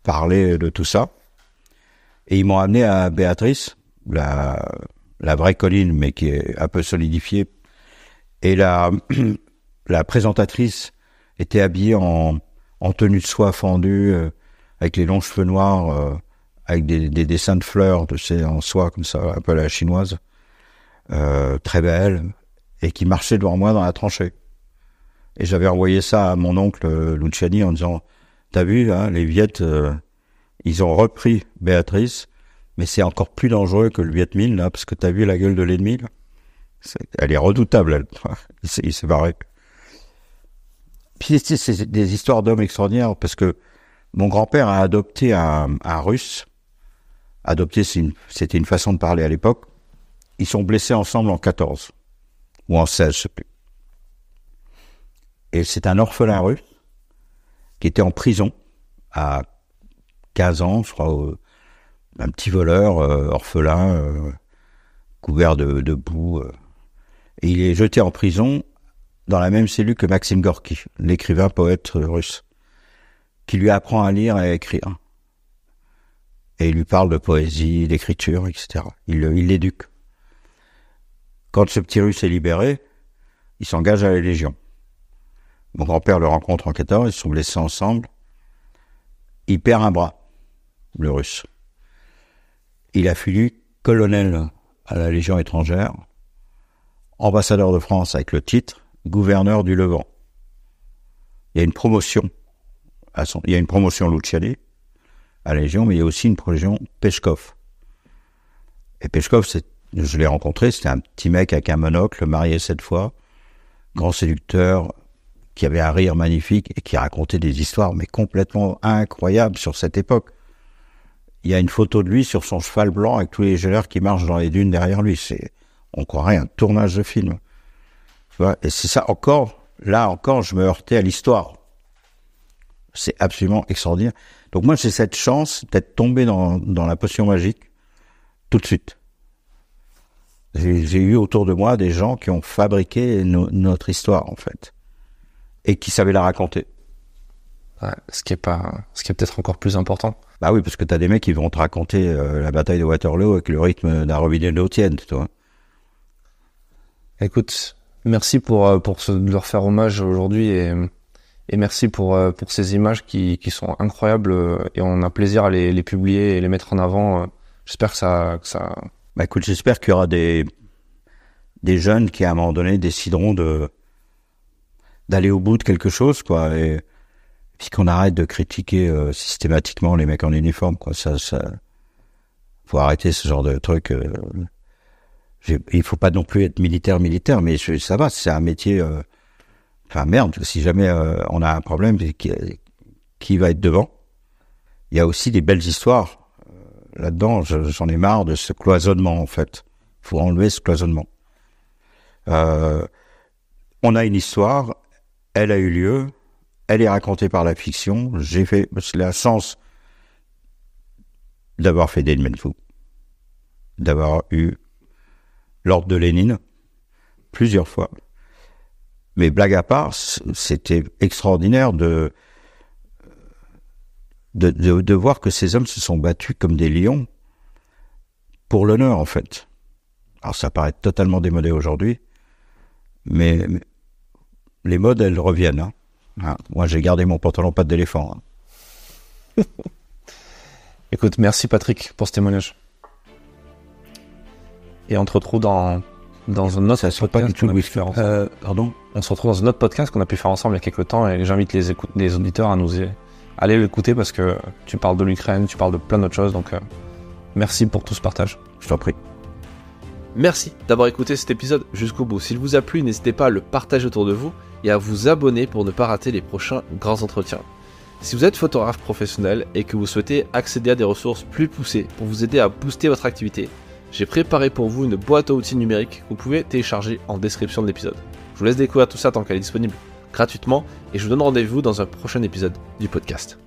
parler de tout ça. Et ils m'ont amené à Béatrice, la vraie colline, mais qui est un peu solidifiée. Et la présentatrice était habillée en tenue de soie fendue, avec les longs cheveux noirs, avec des dessins de fleurs, tu sais, en soie comme ça, un peu à la chinoise, très belle, et qui marchait devant moi dans la tranchée. Et j'avais envoyé ça à mon oncle Luciani en disant, t'as vu, hein, les Viettes, ils ont repris Béatrice, mais c'est encore plus dangereux que le Viet Minh, là, parce que t'as vu la gueule de l'ennemi, là. Elle est redoutable, elle. Il s'est barré. Puis c'est des histoires d'hommes extraordinaires, parce que mon grand-père a adopté un Russe. Adopter, c'était une façon de parler à l'époque. Ils sont blessés ensemble en 14. Ou en 16, je sais plus. Et c'est un orphelin russe qui était en prison à 15 ans, je crois, un petit voleur, orphelin, couvert de boue. Et il est jeté en prison dans la même cellule que Maxime Gorky, l'écrivain poète russe, qui lui apprend à lire et à écrire. Et il lui parle de poésie, d'écriture, etc. Il l'éduque. Quand ce petit Russe est libéré, il s'engage à la Légion. Mon grand-père le rencontre en 14, ils sont blessés ensemble. Il perd un bras, le Russe. Il a fini colonel à la Légion étrangère, ambassadeur de France avec le titre, gouverneur du Levant. Il y a une promotion, il y a une promotion Luciani à la Légion, mais il y a aussi une promotion Peshkov. Et Peshkov, je l'ai rencontré, c'était un petit mec avec un monocle, marié 7 fois, grand séducteur, qui avait un rire magnifique et qui racontait des histoires mais complètement incroyables sur cette époque. Il y a une photo de lui sur son cheval blanc avec tous les géleurs qui marchent dans les dunes derrière lui. On croirait un tournage de film. Tu vois, et c'est ça encore, là encore, je me heurtais à l'histoire. C'est absolument extraordinaire. Donc moi, j'ai cette chance d'être tombé dans la potion magique tout de suite. J'ai eu autour de moi des gens qui ont fabriqué notre histoire, en fait. Et qui savaient la raconter. Ouais, ce qui est peut-être encore plus important. Bah oui, parce que t'as des mecs qui vont te raconter la bataille de Waterloo avec le rythme d'un robinet d'eau tiède, toi. Écoute, merci pour leur faire hommage aujourd'hui et merci pour ces images qui sont incroyables et on a plaisir à les publier et les mettre en avant. J'espère que ça... Bah écoute, j'espère qu'il y aura des jeunes qui à un moment donné décideront d'aller au bout de quelque chose, quoi, et puis qu'on arrête de critiquer systématiquement les mecs en uniforme, quoi. Ça faut arrêter ce genre de truc. Il faut pas non plus être militaire, mais ça va, c'est un métier. Enfin merde, si jamais on a un problème, qui va être devant? Il y a aussi des belles histoires là-dedans. J'en ai marre de ce cloisonnement, en fait. Il faut enlever ce cloisonnement. On a une histoire, elle a eu lieu, elle est racontée par la fiction. J'ai la chance d'avoir fait Dien Bien Phu, d'avoir eu l'ordre de Lénine plusieurs fois. Mais blague à part, c'était extraordinaire de voir que ces hommes se sont battus comme des lions pour l'honneur, en fait. Alors ça paraît totalement démodé aujourd'hui, mais les modes, elles reviennent. Hein. Moi, j'ai gardé mon pantalon patte d'éléphant. Hein. Écoute, merci Patrick pour ce témoignage. Et on te retrouve dans un autre podcast pas du tout qu'on a pu faire ensemble. Pardon ? On se retrouve dans un autre podcast qu'on a pu faire ensemble il y a quelques temps et j'invite les auditeurs à aller l'écouter parce que tu parles de l'Ukraine, tu parles de plein d'autres choses, donc merci pour tout ce partage. Je t'en prie. Merci d'avoir écouté cet épisode jusqu'au bout. S'il vous a plu, n'hésitez pas à le partager autour de vous et à vous abonner pour ne pas rater les prochains grands entretiens. Si vous êtes photographe professionnel et que vous souhaitez accéder à des ressources plus poussées pour vous aider à booster votre activité, j'ai préparé pour vous une boîte à outils numérique que vous pouvez télécharger en description de l'épisode. Je vous laisse découvrir tout ça tant qu'elle est disponible gratuitement et je vous donne rendez-vous dans un prochain épisode du podcast.